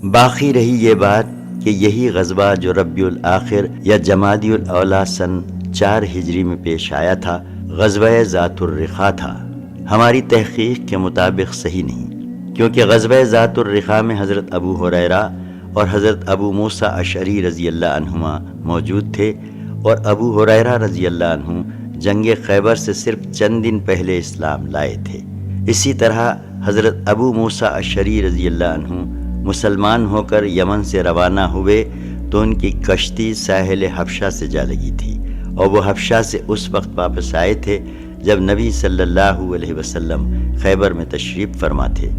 باقی رہی یہ بات کہ یہی غزوہ جو ربیع الآخر یا جمادی الاولیٰ سن 4 ہجری میں پیش آیا تھا، غزوہ ذات الرقاع تھا، ہماری تحقیق کے مطابق صحیح نہیں، کیونکہ غزوہ ذات الرقاع میں حضرت ابو ہریرہ اور حضرت ابو موسیٰ اشعری رضی اللہ عنہما موجود تھے، اور ابو ہریرہ رضی اللہ عنہ جنگ خیبر سے صرف چند دن پہلے اسلام لائے تھے۔ اسی طرح حضرت ابو موسیٰ اشعری رضی اللہ عنہ مسلمان ہو کر یمن سے روانہ ہوئے تو ان کی کشتی ساحل حبشہ سے جا لگی تھی، اور وہ حبشہ سے اس وقت واپس آئے تھے جب نبی صلی اللہ علیہ وسلم خیبر میں تشریف فرما تھے۔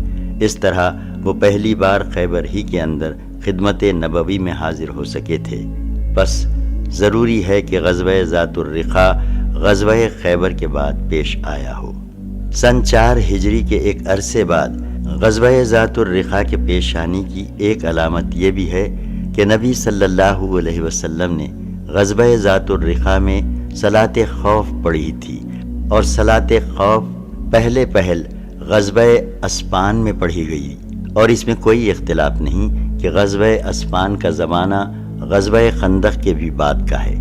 اس طرح وہ پہلی بار خیبر ہی کے اندر خدمت نبوی میں حاضر ہو سکے تھے۔ بس ضروری ہے کہ غزوہ ذات الرقاع غزوہ خیبر کے بعد پیش آیا ہو۔ سن 4 ہجری کے ایک عرصے بعد غزوہ ذات الرقاع کے پیش آنے کی ایک علامت یہ بھی ہے کہ نبی صلی اللہ علیہ وسلم نے غزوہ ذات الرقاع میں صلاۃ خوف پڑھی تھی، اور صلاۃ خوف پہل غزوہ اسپان میں پڑھی گئی، اور اس میں کوئی اختلاف نہیں کہ غزوہ اسپان کا زمانہ غزوہ خندق کے بھی بعد کا ہے،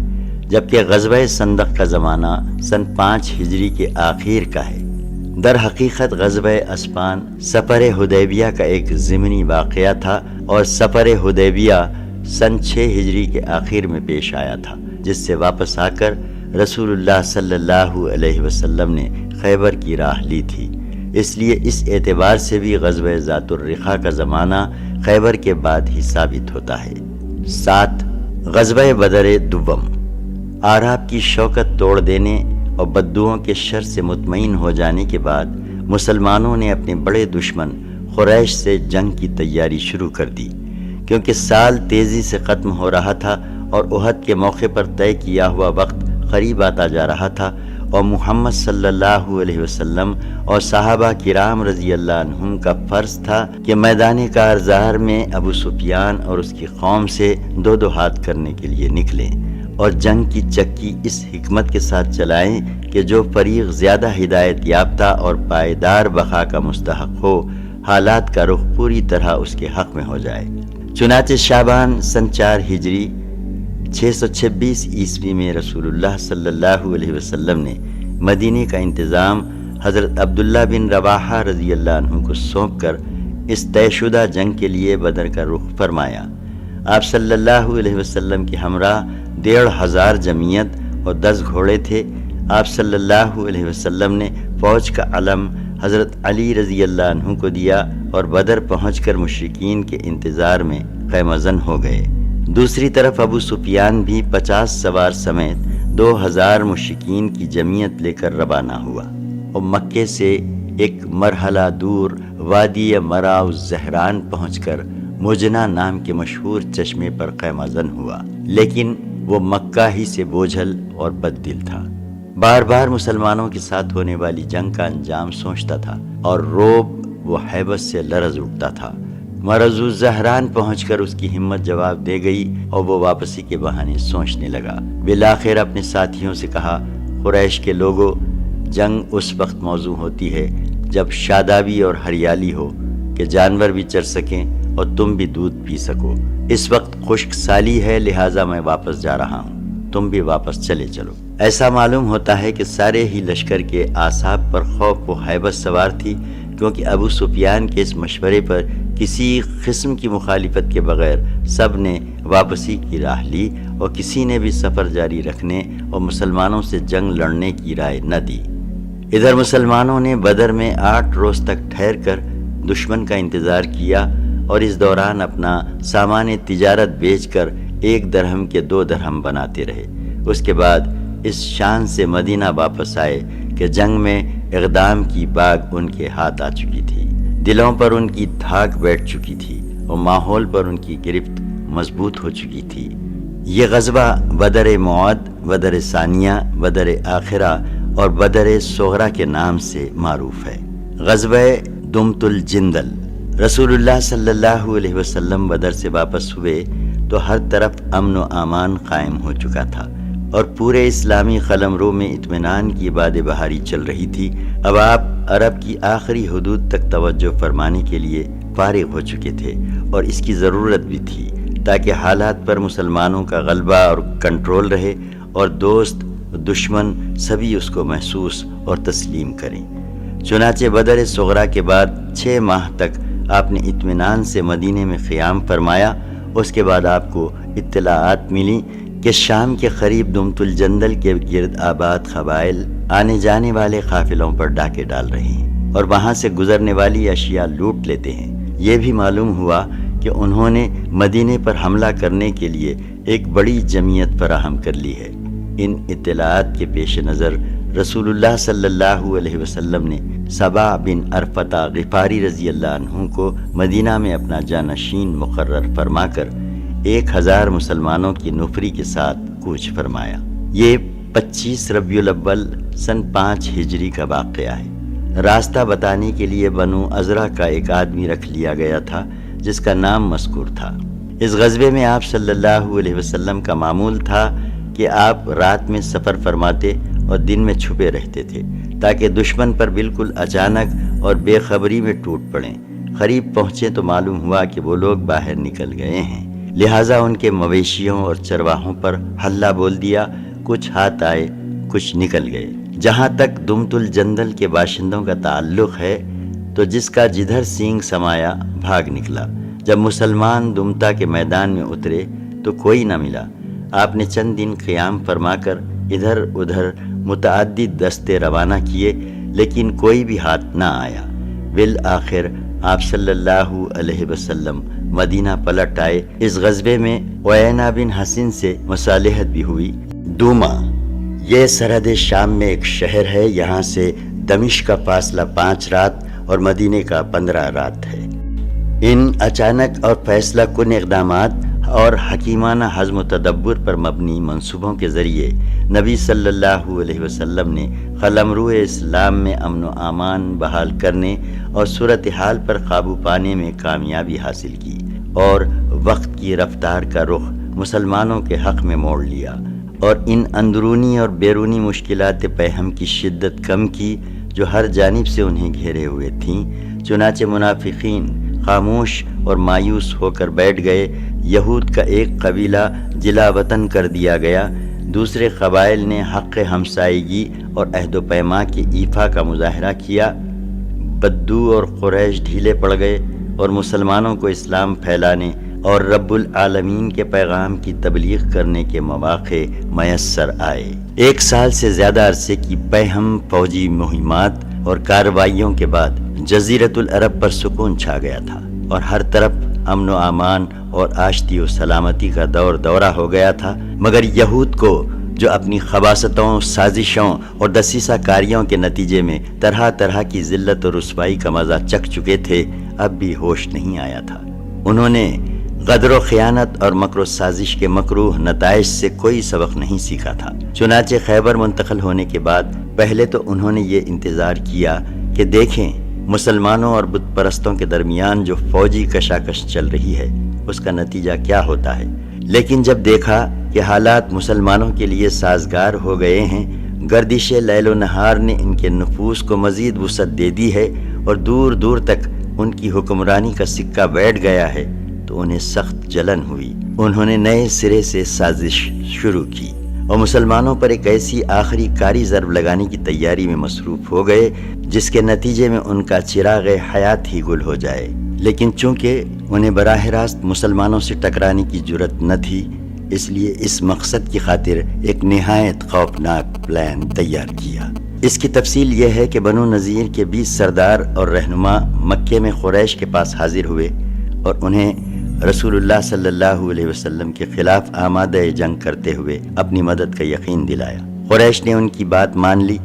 جبکہ غزوہ خندق کا زمانہ سن 5 ہجری کے آخر کا ہے۔ در حقیقت غزوہ اسپان سفر حدیبیہ کا ایک ضمنی واقعہ تھا، اور سفر حدیبیہ سن 6 ہجری کے آخر میں پیش آیا تھا، جس سے واپس آ کر رسول اللہ صلی اللہ علیہ وسلم نے خیبر کی راہ لی تھی۔ اس لیے اس اعتبار سے بھی غزوہ ذات الرقاع کا زمانہ خیبر کے بعد ہی ثابت ہوتا ہے۔ 7 غزوہ بدر دوم، اعراب کی شوکت توڑ دینے اور بددعاؤں کے شر سے مطمئن ہو جانے کے بعد مسلمانوں نے اپنے بڑے دشمن قریش سے جنگ کی تیاری شروع کر دی، کیونکہ سال تیزی سے ختم ہو رہا تھا اور احد کے موقع پر طے کیا ہوا وقت قریب آتا جا رہا تھا، اور محمد صلی اللہ علیہ وسلم اور صحابہ کرام رضی اللہ عنہم کا فرض تھا کہ میدان کارزار میں ابو سفیان اور اس کی قوم سے دو ہاتھ کرنے کے لیے نکلیں، اور جنگ کی چکی اس حکمت کے ساتھ چلائیں کہ جو فریق زیادہ ہدایت یافتہ اور پائیدار بقا کا مستحق ہو، حالات کا رخ پوری طرح اس کے حق میں ہو جائے۔ چنانچہ شعبان سن 4 ہجری 626 عیسوی میں رسول اللہ صلی اللہ علیہ وسلم نے مدینے کا انتظام حضرت عبداللہ بن رواحہ رضی اللہ عنہ کو سونپ کر اس طے شدہ جنگ کے لیے بدر کا رخ فرمایا۔ آپ صلی اللہ علیہ وسلم کے ہمراہ 1,500 جمیت اور 10 گھوڑے تھے۔ آپ صلی اللہ علیہ وسلم نے فوج کا علم حضرت علی رضی اللہ عنہ کو دیا، اور بدر پہنچ کر مشرکین کے انتظار میں خیمہ زن ہو گئے۔ دوسری طرف ابو سفیان بھی 50 سوار سمیت 2,000 مشرکین کی جمعیت لے کر روانہ ہوا، اور مکے سے ایک مرحلہ دور وادی مراء الزہران پہنچ کر مجنا نام کے مشہور چشمے پر خیمہ زن ہوا، لیکن وہ مکہ ہی سے بوجھل اور بد دل تھا۔ بار بار مسلمانوں کے ساتھ ہونے والی جنگ کا انجام سوچتا تھا، اور روب و ہیبت سے لرز اٹھتا تھا۔ مرز الزہران پہنچ کر اس کی ہمت جواب دے گئی، اور وہ واپسی کے بہانے سوچنے لگا۔ بالآخر اپنے ساتھیوں سے کہا، قریش کے لوگوں، جنگ اس وقت موزوں ہوتی ہے جب شادابی اور ہریالی ہو کہ جانور بھی چر سکیں اور تم بھی دودھ پی سکو۔ اس وقت خشک سالی ہے، لہٰذا میں واپس جا رہا ہوں، تم بھی واپس چلے چلو۔ ایسا معلوم ہوتا ہے کہ سارے ہی لشکر کے اعصاب پر خوف و ہیبت سوار تھی، کیونکہ ابو سفیان کے اس مشورے پر کسی قسم کی مخالفت کے بغیر سب نے واپسی کی راہ لی، اور کسی نے بھی سفر جاری رکھنے اور مسلمانوں سے جنگ لڑنے کی رائے نہ دی۔ ادھر مسلمانوں نے بدر میں 8 روز تک ٹھہر کر دشمن کا انتظار کیا، اور اس دوران اپنا سامان تجارت بیچ کر 1 درہم کے 2 درہم بناتے رہے۔ اس کے بعد اس شان سے مدینہ واپس آئے کہ جنگ میں اقدام کی باغ ان کے ہاتھ آ چکی تھی، دلوں پر ان کی دھاک بیٹھ چکی تھی، اور ماحول پر ان کی گرفت مضبوط ہو چکی تھی۔ یہ غزوہ بدر موعد، بدر ثانیہ، بدر آخرہ اور بدر صغرا کے نام سے معروف ہے۔ غزوہ دمت الجندل، رسول اللہ صلی اللہ علیہ وسلم بدر سے واپس ہوئے تو ہر طرف امن و امان قائم ہو چکا تھا، اور پورے اسلامی قلمرو میں اطمینان کی باد بہاری چل رہی تھی۔ اب آپ عرب کی آخری حدود تک توجہ فرمانے کے لیے فارغ ہو چکے تھے اور اس کی ضرورت بھی تھی تاکہ حالات پر مسلمانوں کا غلبہ اور کنٹرول رہے اور دوست دشمن سبھی اس کو محسوس اور تسلیم کریں۔ چنانچہ بدر صغریٰ کے بعد 6 ماہ تک آپ نے اطمینان سے مدینے میں قیام فرمایا۔ اس کے بعد آپ کو اطلاعات ملی کہ شام کے قریب دمت الجندل کے گرد آباد قبائل آنے جانے والے قافلوں پر ڈاکے ڈال رہے ہیں اور وہاں سے گزرنے والی اشیاء لوٹ لیتے ہیں۔ یہ بھی معلوم ہوا کہ انہوں نے مدینے پر حملہ کرنے کے لیے ایک بڑی جمعیت فراہم کر لی ہے۔ ان اطلاعات کے پیش نظر رسول اللہ صلی اللہ علیہ وسلم نے سبا بن ارفطہ غفاری رضی اللہ عنہ کو مدینہ میں اپنا جانشین مقرر فرما کر 1000 مسلمانوں کی نفری کے ساتھ کوچ فرمایا۔ یہ 25 ربیع الاول سن 5 ہجری کا واقعہ ہے۔ راستہ بتانے کے لیے بنو ازرع کا ایک آدمی رکھ لیا گیا تھا جس کا نام مذکور تھا۔ اس غزوے میں آپ صلی اللہ علیہ وسلم کا معمول تھا کہ آپ رات میں سفر فرماتے اور دن میں چھپے رہتے تھے تاکہ دشمن پر بالکل اچانک اور بے خبری میں ٹوٹ پڑیں۔ قریب پہنچے تو معلوم ہوا کہ وہ لوگ باہر نکل گئے ہیں، لہٰذا ان کے مویشیوں اور چرواہوں پر حلہ بول دیا، کچھ ہاتھ آئے کچھ نکل گئے۔ جہاں تک دمت الجندل کے باشندوں کا تعلق ہے تو جس کا جدھر سینگ سمایا بھاگ نکلا۔ جب مسلمان دمتا کے میدان میں اترے تو کوئی نہ ملا۔ آپ نے چند دن قیام فرما کر ادھر ادھر متعدد دستے روانہ کیے لیکن کوئی بھی ہاتھ نہ آیا۔ بالآخر آپ صلی اللہ علیہ وسلم مدینہ پلٹ آئے۔ اس غزوے میں عیینہ بن حصن سے مصالحت بھی ہوئی۔ دوما یہ سرحد شام میں ایک شہر ہے، یہاں سے دمشق کا فاصلہ 5 رات اور مدینے کا 15 رات ہے۔ ان اچانک اور فیصلہ کن اقدامات اور حکیمانہ حزم و تدبر پر مبنی منصوبوں کے ذریعے نبی صلی اللہ علیہ وسلم نے قلمرو اسلام میں امن و امان بحال کرنے اور صورتحال پر قابو پانے میں کامیابی حاصل کی اور وقت کی رفتار کا رخ مسلمانوں کے حق میں موڑ لیا اور ان اندرونی اور بیرونی مشکلات پیہم کی شدت کم کی جو ہر جانب سے انہیں گھیرے ہوئے تھیں۔ چنانچہ منافقین خاموش اور مایوس ہو کر بیٹھ گئے۔ یہود کا ایک قبیلہ جلا وطن کر دیا گیا، دوسرے قبائل نے حق ہمسائیگی اور عہد و پیما کے ایفا کا مظاہرہ کیا۔ بدو اور قریش ڈھیلے پڑ گئے اور مسلمانوں کو اسلام پھیلانے اور رب العالمین کے پیغام کی تبلیغ کرنے کے مواقع میسر آئے۔ 1 سال سے زیادہ عرصے کی پیہم فوجی مہمات اور کارروائیوں کے بعد جزیرۃ العرب پر سکون چھا گیا تھا اور ہر طرف امن و امان اور آشتی و سلامتی کا دورہ ہو گیا تھا، مگر یہود کو جو اپنی خباثتوں، سازشوں اور دسیسہ کاریوں کے نتیجے میں طرح طرح کی ذلت و رسوائی کا مزہ چکھ چکے تھے، اب بھی ہوش نہیں آیا تھا۔ انہوں نے غدر و خیانت اور مکر و سازش کے مکروہ نتائج سے کوئی سبق نہیں سیکھا تھا۔ چنانچہ خیبر منتقل ہونے کے بعد پہلے تو انہوں نے یہ انتظار کیا کہ دیکھیں مسلمانوں اور بت پرستوں کے درمیان جو فوجی کشاکش چل رہی ہے اس کا نتیجہ کیا ہوتا ہے، لیکن جب دیکھا کہ حالات مسلمانوں کے لیے سازگار ہو گئے ہیں، گردش لیل و نہار نے ان کے نفوس کو مزید وسعت دے دی ہے اور دور دور تک ان کی حکمرانی کا سکہ بیٹھ گیا ہے، تو انہیں سخت جلن ہوئی۔ انہوں نے نئے سرے سے سازش شروع کی اور مسلمانوں پر ایک ایسی آخری کاری ضرب لگانے کی تیاری میں مصروف ہو گئے جس کے نتیجے میں ان کا چراغ حیات ہی گل ہو جائے۔ لیکن چونکہ انہیں براہ راست مسلمانوں سے ٹکرانے کی جرت نہ تھی، اس لیے اس مقصد کی خاطر ایک نہایت خوفناک پلان تیار کیا۔ اس کی تفصیل یہ ہے کہ بنو نذیر کے 20 سردار اور رہنما مکے میں قریش کے پاس حاضر ہوئے اور انہیں رسول اللہ صلی اللہ علیہ وسلم کے خلاف آمادہ جنگ کرتے ہوئے اپنی مدد کا یقین دلایا۔ قریش نے ان کی بات مان لی،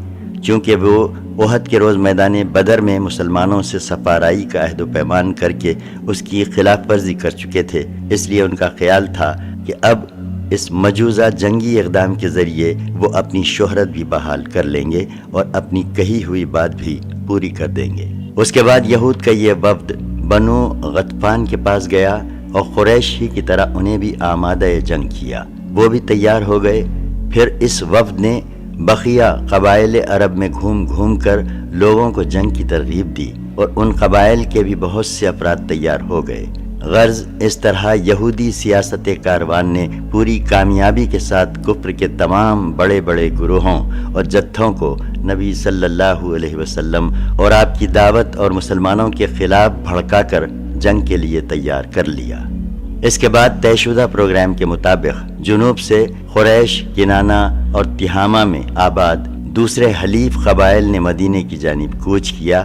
چونکہ وہ احد کے روز میدان بدر میں مسلمانوں سے صفارائی کا عہد و پیمان کر کے اس کی خلاف ورزی کر چکے تھے، اس لیے ان کا خیال تھا کہ اب اس مجوزہ جنگی اقدام کے ذریعے وہ اپنی شہرت بھی بحال کر لیں گے اور اپنی کہی ہوئی بات بھی پوری کر دیں گے۔ اس کے بعد یہود کا یہ وفد بنو غطفان کے پاس گیا اور قریش ہی کی طرح انہیں بھی آمادہ جنگ کیا۔ وہ بھی تیار ہو گئے۔ پھر اس وفد نے بقیہ قبائل عرب میں گھوم گھوم کر لوگوں کو جنگ کی ترغیب دی اور ان قبائل کے بھی بہت سے افراد تیار ہو گئے۔ غرض اس طرح یہودی سیاست کاروان نے پوری کامیابی کے ساتھ کفر کے تمام بڑے بڑے گروہوں اور جتھوں کو نبی صلی اللہ علیہ وسلم اور آپ کی دعوت اور مسلمانوں کے خلاف بھڑکا کر جنگ کے لیے تیار کر لیا۔ اس کے بعد طے شدہ پروگرام کے مطابق جنوب سے قریش، کنانہ اور تہامہ میں آباد دوسرے حلیف قبائل نے مدینے کی جانب کوچ کیا۔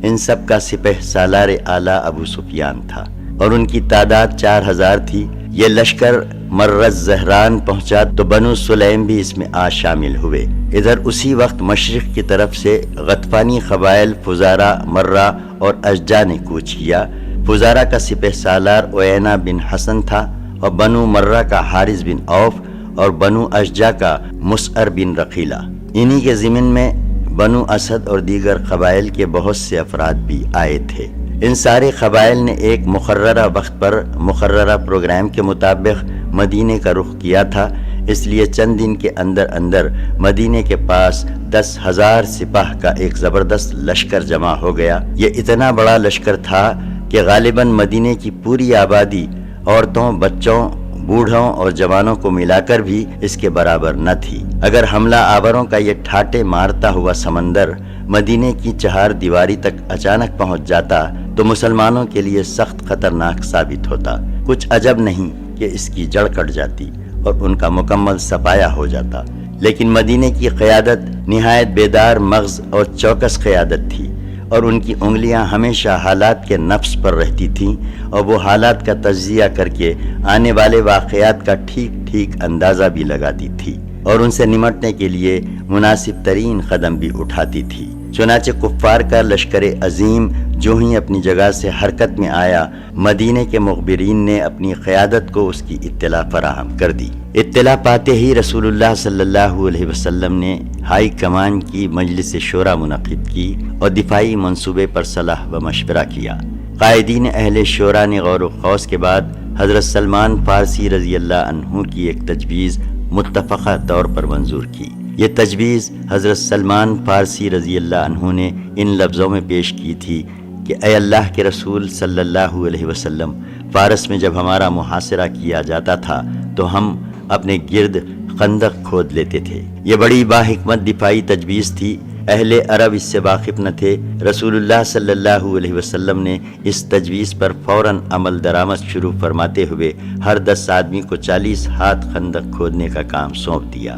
ان سب کا سپہ سالار اعلیٰ ابو سفیان تھا اور ان کی تعداد 4000 تھی۔ یہ لشکر مرز زہران پہنچا تو بنو سلیم بھی اس میں شامل ہوئے۔ ادھر اسی وقت مشرق کی طرف سے غطفانی قبائل فزارہ، مرہ اور اشجع نے کوچ کیا۔ فزارہ کا سپہ سالار عیینہ بن حسن تھا اور بنو مرہ کا حارث بن عوف اور بنو اشجع کا مسعر بن رقیلہ۔ انہی کے ضمن میں بنو اسد اور دیگر قبائل کے بہت سے افراد بھی آئے تھے۔ ان سارے قبائل نے ایک مقررہ وقت پر مقررہ پروگرام کے مطابق مدینے کا رخ کیا تھا، اس لیے چند دن کے اندر اندر مدینے کے پاس 10,000 سپاہ کا ایک زبردست لشکر جمع ہو گیا۔ یہ اتنا بڑا لشکر تھا کہ غالباً مدینے کی پوری آبادی عورتوں، بچوں، بوڑھوں اور جوانوں کو ملا کر بھی اس کے برابر نہ تھی۔ اگر حملہ آوروں کا یہ ٹھاٹے مارتا ہوا سمندر مدینے کی چہار دیواری تک اچانک پہنچ جاتا تو مسلمانوں کے لیے سخت خطرناک ثابت ہوتا۔ کچھ عجب نہیں کہ اس کی جڑ کٹ جاتی اور ان کا مکمل سفایا ہو جاتا۔ لیکن مدینے کی قیادت نہایت بیدار مغز اور چوکس قیادت تھی اور ان کی انگلیاں ہمیشہ حالات کے نفس پر رہتی تھیں اور وہ حالات کا تجزیہ کر کے آنے والے واقعات کا ٹھیک ٹھیک اندازہ بھی لگاتی تھی اور ان سے نمٹنے کے لیے مناسب ترین قدم بھی اٹھاتی تھی۔ چنانچہ کفار کا لشکر عظیم جو ہی اپنی جگہ سے حرکت میں آیا، مدینے کے مخبرین نے اپنی قیادت کو اس کی اطلاع فراہم کر دی۔ اطلاع پاتے ہی رسول اللہ صلی اللہ علیہ وسلم نے ہائی کمان کی مجلس شورا منعقد کی اور دفاعی منصوبے پر صلاح و مشورہ کیا۔ قائدین اہل شورا نے غور و خوض کے بعد حضرت سلمان فارسی رضی اللہ عنہ کی ایک تجویز متفقہ طور پر منظور کی۔ یہ تجویز حضرت سلمان فارسی رضی اللہ عنہ نے ان لفظوں میں پیش کی تھی کہ اے اللہ کے رسول صلی اللہ علیہ وسلم، فارس میں جب ہمارا محاصرہ کیا جاتا تھا تو ہم اپنے گرد خندق کھود لیتے تھے۔ یہ بڑی باحکمت دفاعی تجویز تھی۔ اہل عرب اس سے واقف نہ تھے۔ رسول اللہ صلی اللہ علیہ وسلم نے اس تجویز پر فوراً عمل درآمد شروع فرماتے ہوئے ہر 10 آدمی کو 40 ہاتھ خندق کھودنے کا کام سونپ دیا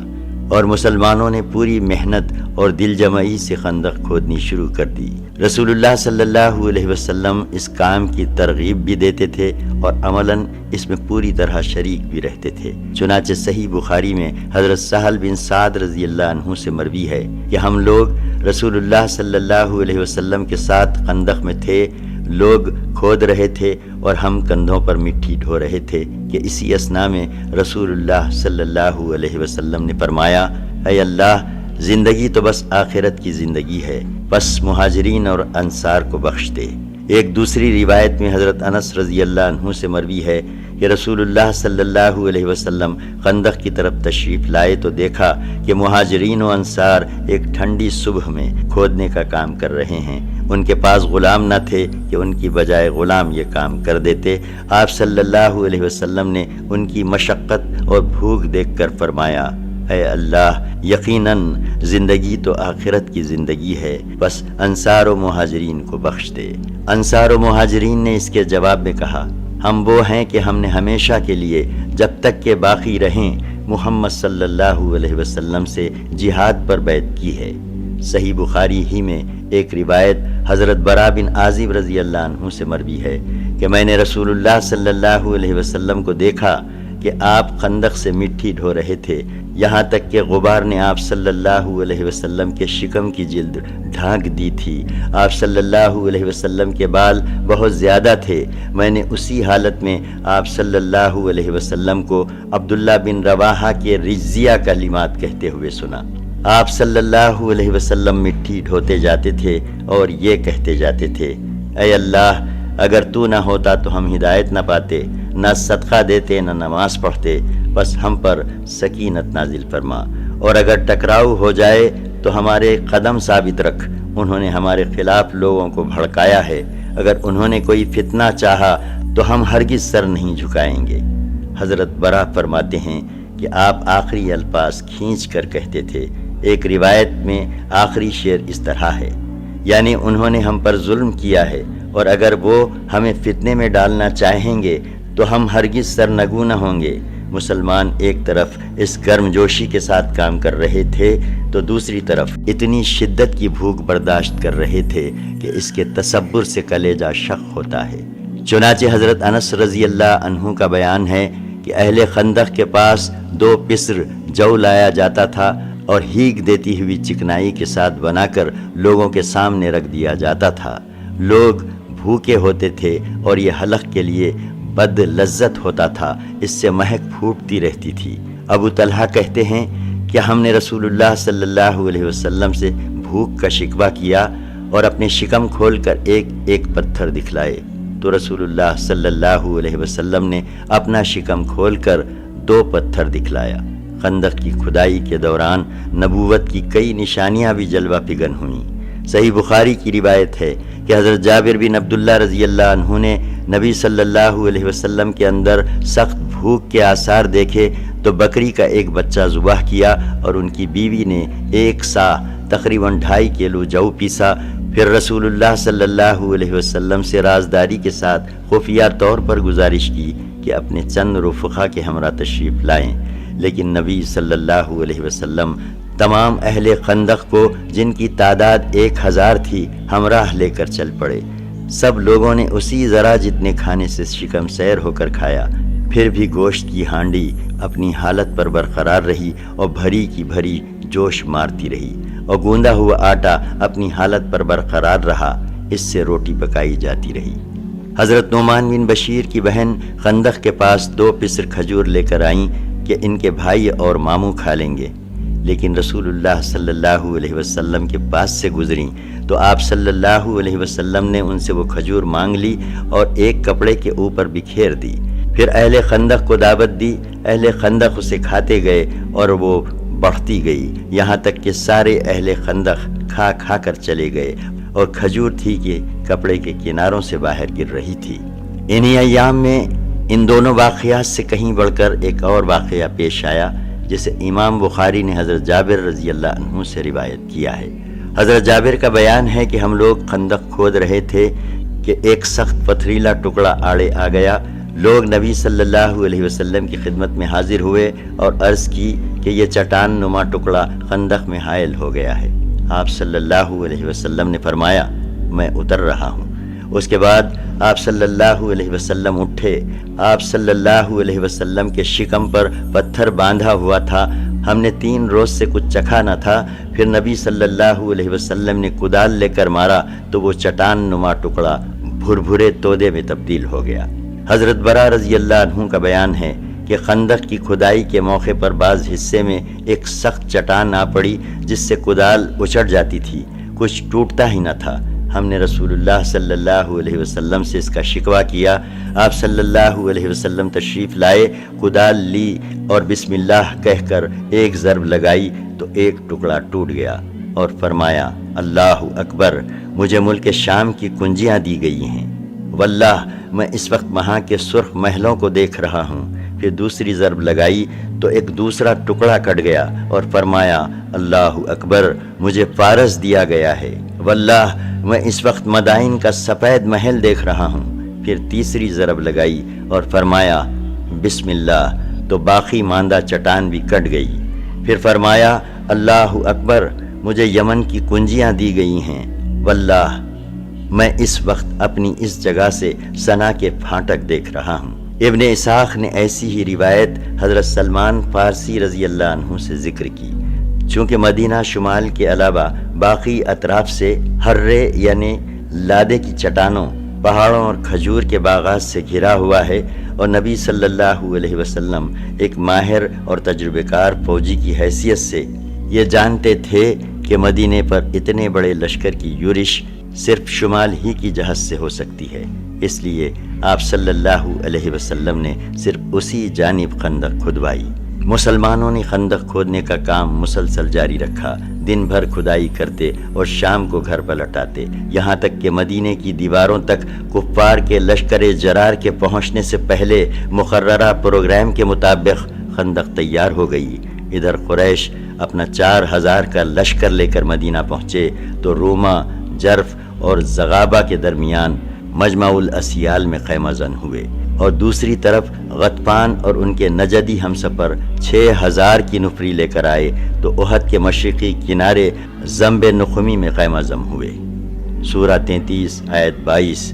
اور مسلمانوں نے پوری محنت اور دل جمعی سے خندق کھودنی شروع کر دی۔ رسول اللہ صلی اللہ علیہ وسلم اس کام کی ترغیب بھی دیتے تھے اور عملاً اس میں پوری طرح شریک بھی رہتے تھے۔ چنانچہ صحیح بخاری میں حضرت سہل بن سعد رضی اللہ عنہ سے مروی ہے کہ ہم لوگ رسول اللہ صلی اللہ علیہ وسلم کے ساتھ خندق میں تھے، لوگ کھود رہے تھے اور ہم کندھوں پر مٹی ڈھو رہے تھے کہ اسی اثنا میں رسول اللہ صلی اللہ علیہ وسلم نے فرمایا، اے اللہ، زندگی تو بس آخرت کی زندگی ہے، بس مہاجرین اور انصار کو بخش دے۔ ایک دوسری روایت میں حضرت انس رضی اللہ عنہ سے مروی ہے کہ رسول اللہ صلی اللہ علیہ وسلم خندق کی طرف تشریف لائے تو دیکھا کہ مہاجرین و انصار ایک ٹھنڈی صبح میں کھودنے کا کام کر رہے ہیں۔ ان کے پاس غلام نہ تھے کہ ان کی بجائے غلام یہ کام کر دیتے۔ آپ صلی اللہ علیہ وسلم نے ان کی مشقت اور بھوک دیکھ کر فرمایا، اے اللہ، یقیناً زندگی تو آخرت کی زندگی ہے، بس انصار و مہاجرین کو بخش دے۔ انصار و مہاجرین نے اس کے جواب میں کہا، ہم وہ ہیں کہ ہم نے ہمیشہ کے لیے جب تک کہ باقی رہیں محمد صلی اللہ علیہ وسلم سے جہاد پر بیعت کی ہے۔ صحیح بخاری ہی میں ایک روایت حضرت برا بن عازب رضی اللہ عنہ سے مروی ہے کہ میں نے رسول اللہ صلی اللہ علیہ وسلم کو دیکھا کہ آپ خندق سے مٹی ڈھو رہے تھے، یہاں تک کہ غبار نے آپ صلی اللہ علیہ وسلم کے شکم کی جلد ڈھانک دی تھی۔ آپ صلی اللہ علیہ وسلم کے بال بہت زیادہ تھے۔ میں نے اسی حالت میں آپ صلی اللہ علیہ وسلم کو عبداللہ بن رواحہ کے رجزیہ کلمات کہتے ہوئے سنا۔ آپ صلی اللہ علیہ وسلم مٹی ڈھوتے جاتے تھے اور یہ کہتے جاتے تھے، اے اللہ، اگر تو نہ ہوتا تو ہم ہدایت نہ پاتے، نہ صدقہ دیتے، نہ نماز پڑھتے، بس ہم پر سکینت نازل فرما اور اگر ٹکراؤ ہو جائے تو ہمارے قدم ثابت رکھ، انہوں نے ہمارے خلاف لوگوں کو بھڑکایا ہے، اگر انہوں نے کوئی فتنہ چاہا تو ہم ہرگز سر نہیں جھکائیں گے۔ حضرت برا فرماتے ہیں کہ آپ آخری الفاظ کھینچ کر کہتے تھے۔ ایک روایت میں آخری شعر اس طرح ہے، یعنی انہوں نے ہم پر ظلم کیا ہے، اور اگر وہ ہمیں فتنے میں ڈالنا چاہیں گے تو ہم ہرگز سرنگو نہ ہوں گے۔ مسلمان ایک طرف اس گرم جوشی کے ساتھ کام کر رہے تھے تو دوسری طرف اتنی شدت کی بھوک برداشت کر رہے تھے کہ اس کے تصور سے کلیجہ شق ہوتا ہے۔ چنانچہ حضرت انس رضی اللہ عنہ کا بیان ہے کہ اہل خندق کے پاس 2 پسر جو لایا جاتا تھا اور ہیگ دیتی ہوئی چکنائی کے ساتھ بنا کر لوگوں کے سامنے رکھ دیا جاتا تھا۔ لوگ بھوکے ہوتے تھے اور یہ حلق کے لیے بد لذت ہوتا تھا، اس سے مہک پھوٹتی رہتی تھی۔ ابو طلحہ کہتے ہیں کہ ہم نے رسول اللہ صلی اللہ علیہ وسلم سے بھوک کا شکوہ کیا اور اپنے شکم کھول کر ایک ایک پتھر دکھلائے تو رسول اللہ صلی اللہ علیہ وسلم نے اپنا شکم کھول کر 2 پتھر دکھلایا۔ خندق کی کھدائی کے دوران نبوت کی کئی نشانیاں بھی جلوہ فگن ہوئیں۔ صحیح بخاری کی روایت ہے کہ حضرت جابر بن عبداللہ رضی اللہ عنہ نے نبی صلی اللہ علیہ وسلم کے اندر سخت بھوک کے آثار دیکھے تو بکری کا ایک بچہ ذبح کیا اور ان کی بیوی نے 1 سا تقریباً 2.5 کلو جو پیسا۔ پھر رسول اللہ صلی اللہ علیہ وسلم سے رازداری کے ساتھ خفیہ طور پر گزارش کی کہ اپنے چند رفقا کے ہمراہ تشریف لائیں، لیکن نبی صلی اللہ علیہ وسلم تمام اہل خندق کو، جن کی تعداد 1000 تھی، ہمراہ لے کر چل پڑے۔ سب لوگوں نے اسی ذرا جتنے کھانے سے شکم سیر ہو کر کھایا، پھر بھی گوشت کی ہانڈی اپنی حالت پر برقرار رہی اور بھری کی بھری جوش مارتی رہی، اور گوندا ہوا آٹا اپنی حالت پر برقرار رہا، اس سے روٹی پکائی جاتی رہی۔ حضرت نعمان بن بشیر کی بہن خندق کے پاس 2 پسر کھجور لے کر آئیں کہ ان کے بھائی اور ماموں کھا لیں گے، لیکن رسول اللہ صلی اللہ علیہ وسلم کے پاس سے گزریں تو آپ صلی اللہ علیہ وسلم نے ان سے وہ کھجور مانگ لی اور ایک کپڑے کے اوپر بکھیر دی۔ پھر اہل خندق کو دعوت دی، اہل خندق اسے کھاتے گئے اور وہ بڑھتی گئی، یہاں تک کہ سارے اہل خندق کھا کھا کر چلے گئے اور کھجور تھی کہ کپڑے کے کناروں سے باہر گر رہی تھی۔ انہی ایام میں ان دونوں واقعات سے کہیں بڑھ کر ایک اور واقعہ پیش آیا، جسے امام بخاری نے حضرت جابر رضی اللہ عنہ سے روایت کیا ہے۔ حضرت جابر کا بیان ہے کہ ہم لوگ خندق کھود رہے تھے کہ ایک سخت پتھریلا ٹکڑا آڑے آ گیا۔ لوگ نبی صلی اللہ علیہ وسلم کی خدمت میں حاضر ہوئے اور عرض کی کہ یہ چٹان نما ٹکڑا خندق میں حائل ہو گیا ہے۔ آپ صلی اللہ علیہ وسلم نے فرمایا، میں اتر رہا ہوں۔ اس کے بعد آپ صلی اللہ علیہ وسلم اٹھے۔ آپ صلی اللہ علیہ وسلم کے شکم پر پتھر باندھا ہوا تھا، ہم نے 3 روز سے کچھ چکھا نہ تھا۔ پھر نبی صلی اللہ علیہ وسلم نے کدال لے کر مارا تو وہ چٹان نما ٹکڑا بھربھرے تودے میں تبدیل ہو گیا۔ حضرت برا رضی اللہ عنہ کا بیان ہے کہ خندق کی کھدائی کے موقع پر بعض حصے میں ایک سخت چٹان آ پڑی جس سے کدال اچڑ جاتی تھی، کچھ ٹوٹتا ہی نہ تھا۔ ہم نے رسول اللہ صلی اللہ علیہ وسلم سے اس کا شکوہ کیا۔ آپ صلی اللہ علیہ وسلم تشریف لائے، کدال لی اور بسم اللہ کہہ کر ایک ضرب لگائی تو ایک ٹکڑا ٹوٹ گیا اور فرمایا، اللہ اکبر، مجھے ملک شام کی کنجیاں دی گئی ہیں، واللہ میں اس وقت وہاں کے سرخ محلوں کو دیکھ رہا ہوں۔ پھر دوسری ضرب لگائی تو ایک دوسرا ٹکڑا کٹ گیا اور فرمایا، اللہ اکبر، مجھے فارس دیا گیا ہے، واللہ میں اس وقت مدائن کا سفید محل دیکھ رہا ہوں۔ پھر تیسری ضرب لگائی اور فرمایا، بسم اللہ، تو باقی ماندہ چٹان بھی کٹ گئی۔ پھر فرمایا، اللہ اکبر، مجھے یمن کی کنجیاں دی گئی ہیں، واللہ میں اس وقت اپنی اس جگہ سے سنا کے پھاٹک دیکھ رہا ہوں۔ ابن اسحاق نے ایسی ہی روایت حضرت سلمان فارسی رضی اللہ عنہ سے ذکر کی۔ چونکہ مدینہ شمال کے علاوہ باقی اطراف سے ہرے یعنی لادے کی چٹانوں، پہاڑوں اور کھجور کے باغات سے گھرا ہوا ہے، اور نبی صلی اللہ علیہ وسلم ایک ماہر اور تجربہ کار فوجی کی حیثیت سے یہ جانتے تھے کہ مدینے پر اتنے بڑے لشکر کی یورش صرف شمال ہی کی جہت سے ہو سکتی ہے، اس لیے آپ صلی اللہ علیہ وسلم نے صرف اسی جانب خندق کھدوائی۔ مسلمانوں نے خندق کھودنے کا کام مسلسل جاری رکھا، دن بھر کھدائی کرتے اور شام کو گھر پلٹ آتے، یہاں تک کہ مدینے کی دیواروں تک کفار کے لشکر جرار کے پہنچنے سے پہلے مقررہ پروگرام کے مطابق خندق تیار ہو گئی۔ ادھر قریش اپنا 4000 کا لشکر لے کر مدینہ پہنچے تو روما، جرف اور زغابہ کے درمیان مجمع الاسیال میں خیمہ زن ہوئے، اور دوسری طرف غطفان اور ان کے نجدی ہمسفر 6000 کی نفری لے کر آئے تو احد کے مشرقی کنارے ضمب نخمی میں خیمہ زن ہوئے۔ سورہ 33 آیت 22۔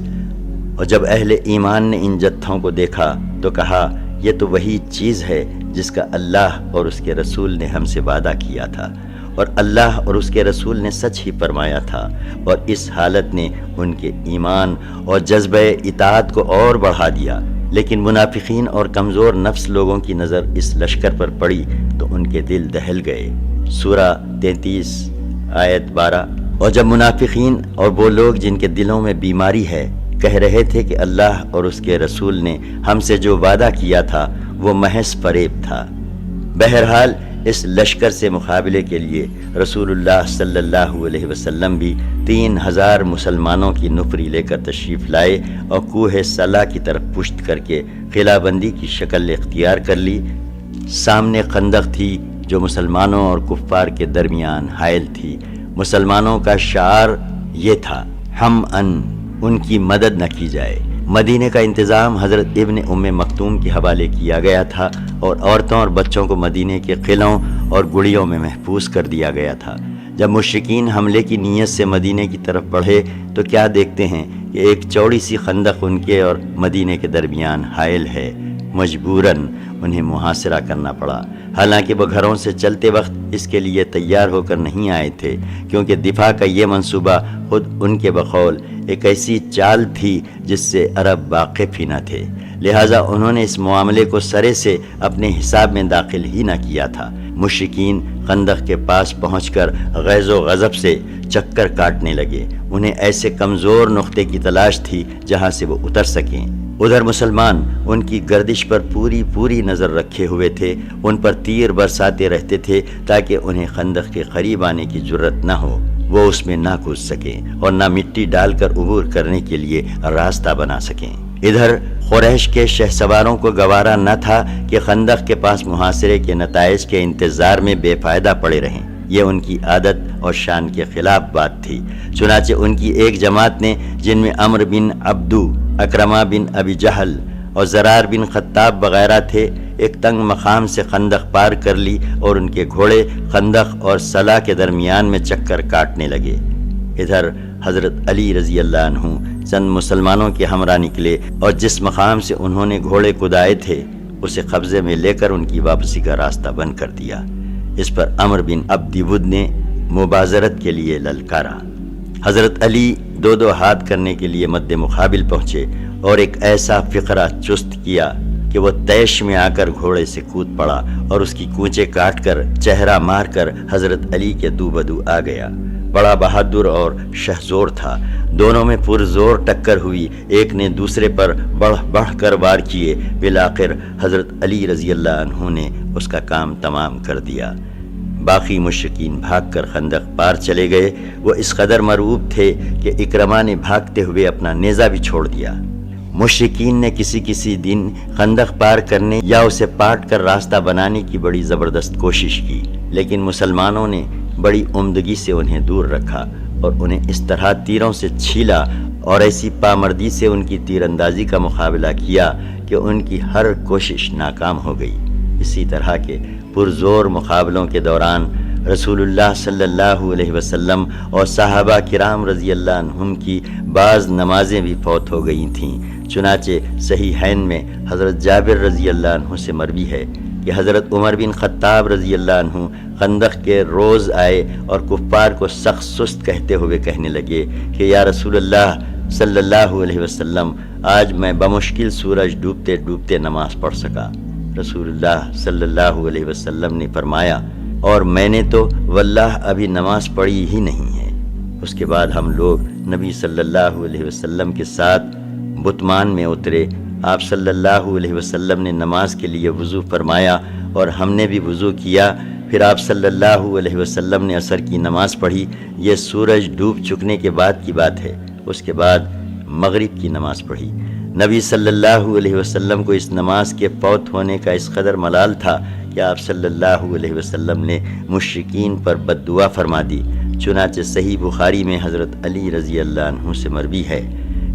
اور جب اہل ایمان نے ان جتھوں کو دیکھا تو کہا یہ تو وہی چیز ہے جس کا اللہ اور اس کے رسول نے ہم سے وعدہ کیا تھا، اور اللہ اور اس کے رسول نے سچ ہی فرمایا تھا، اور اس حالت نے ان کے ایمان اور جذبہ اطاعت کو اور بڑھا دیا۔ لیکن منافقین اور کمزور نفس لوگوں کی نظر اس لشکر پر پڑی تو ان کے دل دہل گئے۔ سورہ 33 آیت 12۔ اور جب منافقین اور وہ لوگ جن کے دلوں میں بیماری ہے کہہ رہے تھے کہ اللہ اور اس کے رسول نے ہم سے جو وعدہ کیا تھا وہ محض فریب تھا۔ بہرحال اس لشکر سے مقابلے کے لیے رسول اللہ صلی اللہ علیہ وسلم بھی 3000 مسلمانوں کی نفری لے کر تشریف لائے اور کوہ صلا کی طرف پشت کر کے قلعہ بندی کی شکل اختیار کر لی۔ سامنے خندق تھی جو مسلمانوں اور کفار کے درمیان حائل تھی۔ مسلمانوں کا شعار یہ تھا، ہم ان کی مدد نہ کی جائے۔ مدینے کا انتظام حضرت ابن ام مکتوم کے حوالے کیا گیا تھا اور عورتوں اور بچوں کو مدینے کے قلعوں اور گڑیوں میں محفوظ کر دیا گیا تھا۔ جب مشرکین حملے کی نیت سے مدینے کی طرف بڑھے تو کیا دیکھتے ہیں کہ ایک چوڑی سی خندق ان کے اور مدینے کے درمیان حائل ہے۔ مجبوراً انہیں محاصرہ کرنا پڑا، حالانکہ وہ گھروں سے چلتے وقت اس کے لیے تیار ہو کر نہیں آئے تھے، کیونکہ دفاع کا یہ منصوبہ خود ان کے بقول ایک ایسی چال تھی جس سے عرب واقف ہی نہ تھے، لہٰذا انہوں نے اس معاملے کو سرے سے اپنے حساب میں داخل ہی نہ کیا تھا۔ مشرکین خندق کے پاس پہنچ کر غیظ و غضب سے چکر کاٹنے لگے، انہیں ایسے کمزور نقطے کی تلاش تھی جہاں سے وہ اتر سکیں۔ ادھر مسلمان ان کی گردش پر پوری نظر رکھے ہوئے تھے، ان پر تیر برساتے رہتے تھے تاکہ انہیں خندق کے قریب آنے کی جرت نہ ہو، وہ اس میں نہ کود سکیں اور نہ مٹی ڈال کر عبور کرنے کے لیے راستہ بنا سکیں۔ ادھر قریش کے شہسواروں کو گوارا نہ تھا کہ خندق کے پاس محاصرے کے نتائج کے انتظار میں بے فائدہ پڑے رہیں، یہ ان کی عادت اور شان کے خلاف بات تھی۔ چنانچہ ان کی ایک جماعت نے، جن میں عمرو بن عبدو، اکرمہ بن ابی جہل اور زرار بن خطاب وغیرہ تھے، ایک تنگ مقام سے خندق پار کر لی اور ان کے گھوڑے خندق اور صلا کے درمیان میں چکر کاٹنے لگے۔ ادھر حضرت علی رضی اللہ عنہ چند مسلمانوں کے ہمراہ نکلے اور جس مقام سے انہوں نے گھوڑے کدائے تھے اسے قبضے میں لے کر ان کی واپسی کا راستہ بند کر دیا۔ اس پر عمرو بن عبد ود نے مبازرت کے لیے للکارا۔ حضرت علی دو ہاتھ کرنے کے لیے مد مقابل پہنچے اور ایک ایسا فقرہ چست کیا کہ وہ تیش میں آ کر گھوڑے سے کود پڑا اور اس کی کونچے کاٹ کر چہرہ مار کر حضرت علی کے دو بدو آ گیا۔ بڑا بہادر اور شہزور تھا، دونوں میں پرزور ٹکر ہوئی، ایک نے دوسرے پر بڑھ کر وار کیے، بالآخر حضرت علی رضی اللہ عنہ نے اس کا کام تمام کر دیا۔ باقی مشرکین بھاگ کر خندق پار چلے گئے۔ وہ اس قدر مرعوب تھے کہ اکرمہ نے بھاگتے ہوئے اپنا نیزہ بھی چھوڑ دیا۔ مشرکین نے کسی دن خندق پار کرنے یا اسے پاٹ کر راستہ بنانے کی بڑی زبردست کوشش کی، لیکن مسلمانوں نے بڑی عمدگی سے انہیں دور رکھا اور انہیں اس طرح تیروں سے چھیلا اور ایسی پامردی سے ان کی تیر اندازی کا مقابلہ کیا کہ ان کی ہر کوشش ناکام ہو گئی۔ اسی طرح کے پرزور مقابلوں کے دوران رسول اللہ صلی اللہ علیہ وسلم اور صحابہ کرام رضی اللہ عنہم کی بعض نمازیں بھی فوت ہو گئی تھیں۔ چنانچہ صحیحین میں حضرت جابر رضی اللہ عنہ سے مروی ہے کہ حضرت عمر بن خطاب رضی اللہ عنہ خندق کے روز آئے اور کفار کو سخت سست کہتے ہوئے کہنے لگے کہ یا رسول اللہ صلی اللہ علیہ وسلم، آج میں بمشکل سورج ڈوبتے ڈوبتے نماز پڑھ سکا۔ رسول اللہ صلی اللہ علیہ وسلم نے فرمایا، اور میں نے تو واللہ ابھی نماز پڑھی ہی نہیں ہے۔ اس کے بعد ہم لوگ نبی صلی اللہ علیہ وسلم کے ساتھ بتمان میں اترے، آپ صلی اللہ علیہ وسلم نے نماز کے لیے وضو فرمایا اور ہم نے بھی وضو کیا۔ پھر آپ صلی اللہ علیہ وسلم نے عصر کی نماز پڑھی۔ یہ سورج ڈوب چکنے کے بعد کی بات ہے۔ اس کے بعد مغرب کی نماز پڑھی۔ نبی صلی اللہ علیہ وسلم کو اس نماز کے فوت ہونے کا اس قدر ملال تھا کہ آپ صلی اللہ علیہ وسلم نے مشرکین پر بد دعا فرما دی۔ چنانچہ صحیح بخاری میں حضرت علی رضی اللہ عنہ سے مروی ہے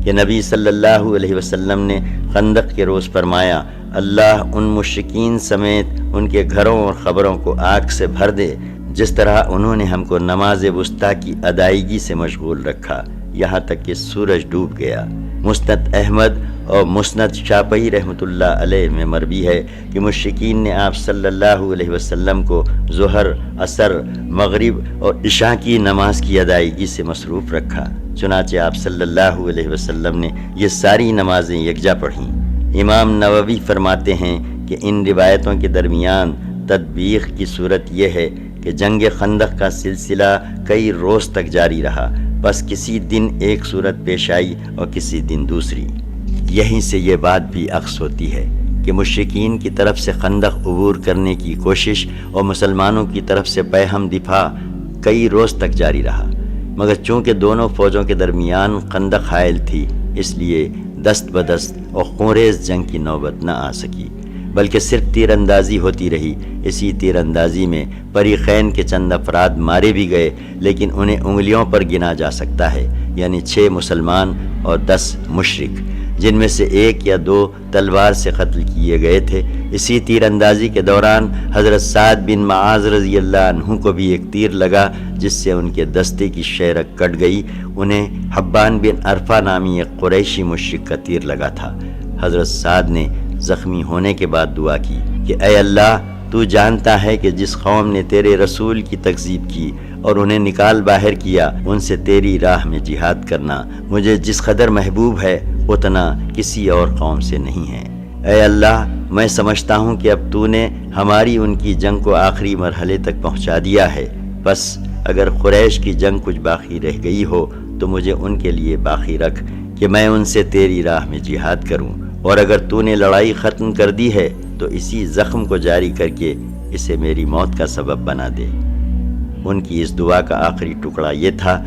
کہ نبی صلی اللہ علیہ وسلم نے خندق کے روز فرمایا، اللہ ان مشرکین سمیت ان کے گھروں اور قبروں کو آگ سے بھر دے جس طرح انہوں نے ہم کو نماز وسطیٰ کی ادائیگی سے مشغول رکھا، یہاں تک کہ سورج ڈوب گیا۔ مسند احمد اور مسند شافعی رحمۃ اللہ علیہ میں مروی ہے کہ مشرکین نے آپ صلی اللہ علیہ وسلم کو ظہر، عصر، مغرب اور عشاء کی نماز کی ادائیگی سے مصروف رکھا۔ چنانچہ آپ صلی اللہ علیہ وسلم نے یہ ساری نمازیں یکجا پڑھیں۔ امام نووی فرماتے ہیں کہ ان روایتوں کے درمیان تطبیق کی صورت یہ ہے کہ جنگ خندق کا سلسلہ کئی روز تک جاری رہا، بس کسی دن ایک صورت پیش آئی اور کسی دن دوسری۔ یہیں سے یہ بات بھی اخذ ہوتی ہے کہ مشرکین کی طرف سے خندق عبور کرنے کی کوشش اور مسلمانوں کی طرف سے پیہم دفاع کئی روز تک جاری رہا، مگر چونکہ دونوں فوجوں کے درمیان خندق حائل تھی، اس لیے دست بدست اور خونریز جنگ کی نوبت نہ آ سکی، بلکہ صرف تیر اندازی ہوتی رہی۔ اسی تیر اندازی میں فریقین کے چند افراد مارے بھی گئے، لیکن انہیں انگلیوں پر گنا جا سکتا ہے، یعنی 6 مسلمان اور 10 مشرک، جن میں سے 1 یا 2 تلوار سے قتل کیے گئے تھے۔ اسی تیر اندازی کے دوران حضرت سعد بن معاذ رضی اللہ عنہ کو بھی ایک تیر لگا جس سے ان کے دستے کی شیرک کٹ گئی۔ انہیں حبان بن عرفہ نامی ایک قریشی مشرک کا تیر لگا تھا۔ حضرت سعد نے زخمی ہونے کے بعد دعا کی کہ اے اللہ، تو جانتا ہے کہ جس قوم نے تیرے رسول کی تکذیب کی اور انہیں نکال باہر کیا، ان سے تیری راہ میں جہاد کرنا مجھے جس قدر محبوب ہے اتنا کسی اور قوم سے نہیں ہے۔ اے اللہ، میں سمجھتا ہوں کہ اب تو نے ہماری ان کی جنگ کو آخری مرحلے تک پہنچا دیا ہے، بس اگر قریش کی جنگ کچھ باقی رہ گئی ہو تو مجھے ان کے لیے باقی رکھ کہ میں ان سے تیری راہ میں جہاد کروں، اور اگر تو نے لڑائی ختم کر دی ہے تو اسی زخم کو جاری کر کے اسے میری موت کا سبب بنا دے۔ ان کی اس دعا کا آخری ٹکڑا یہ تھا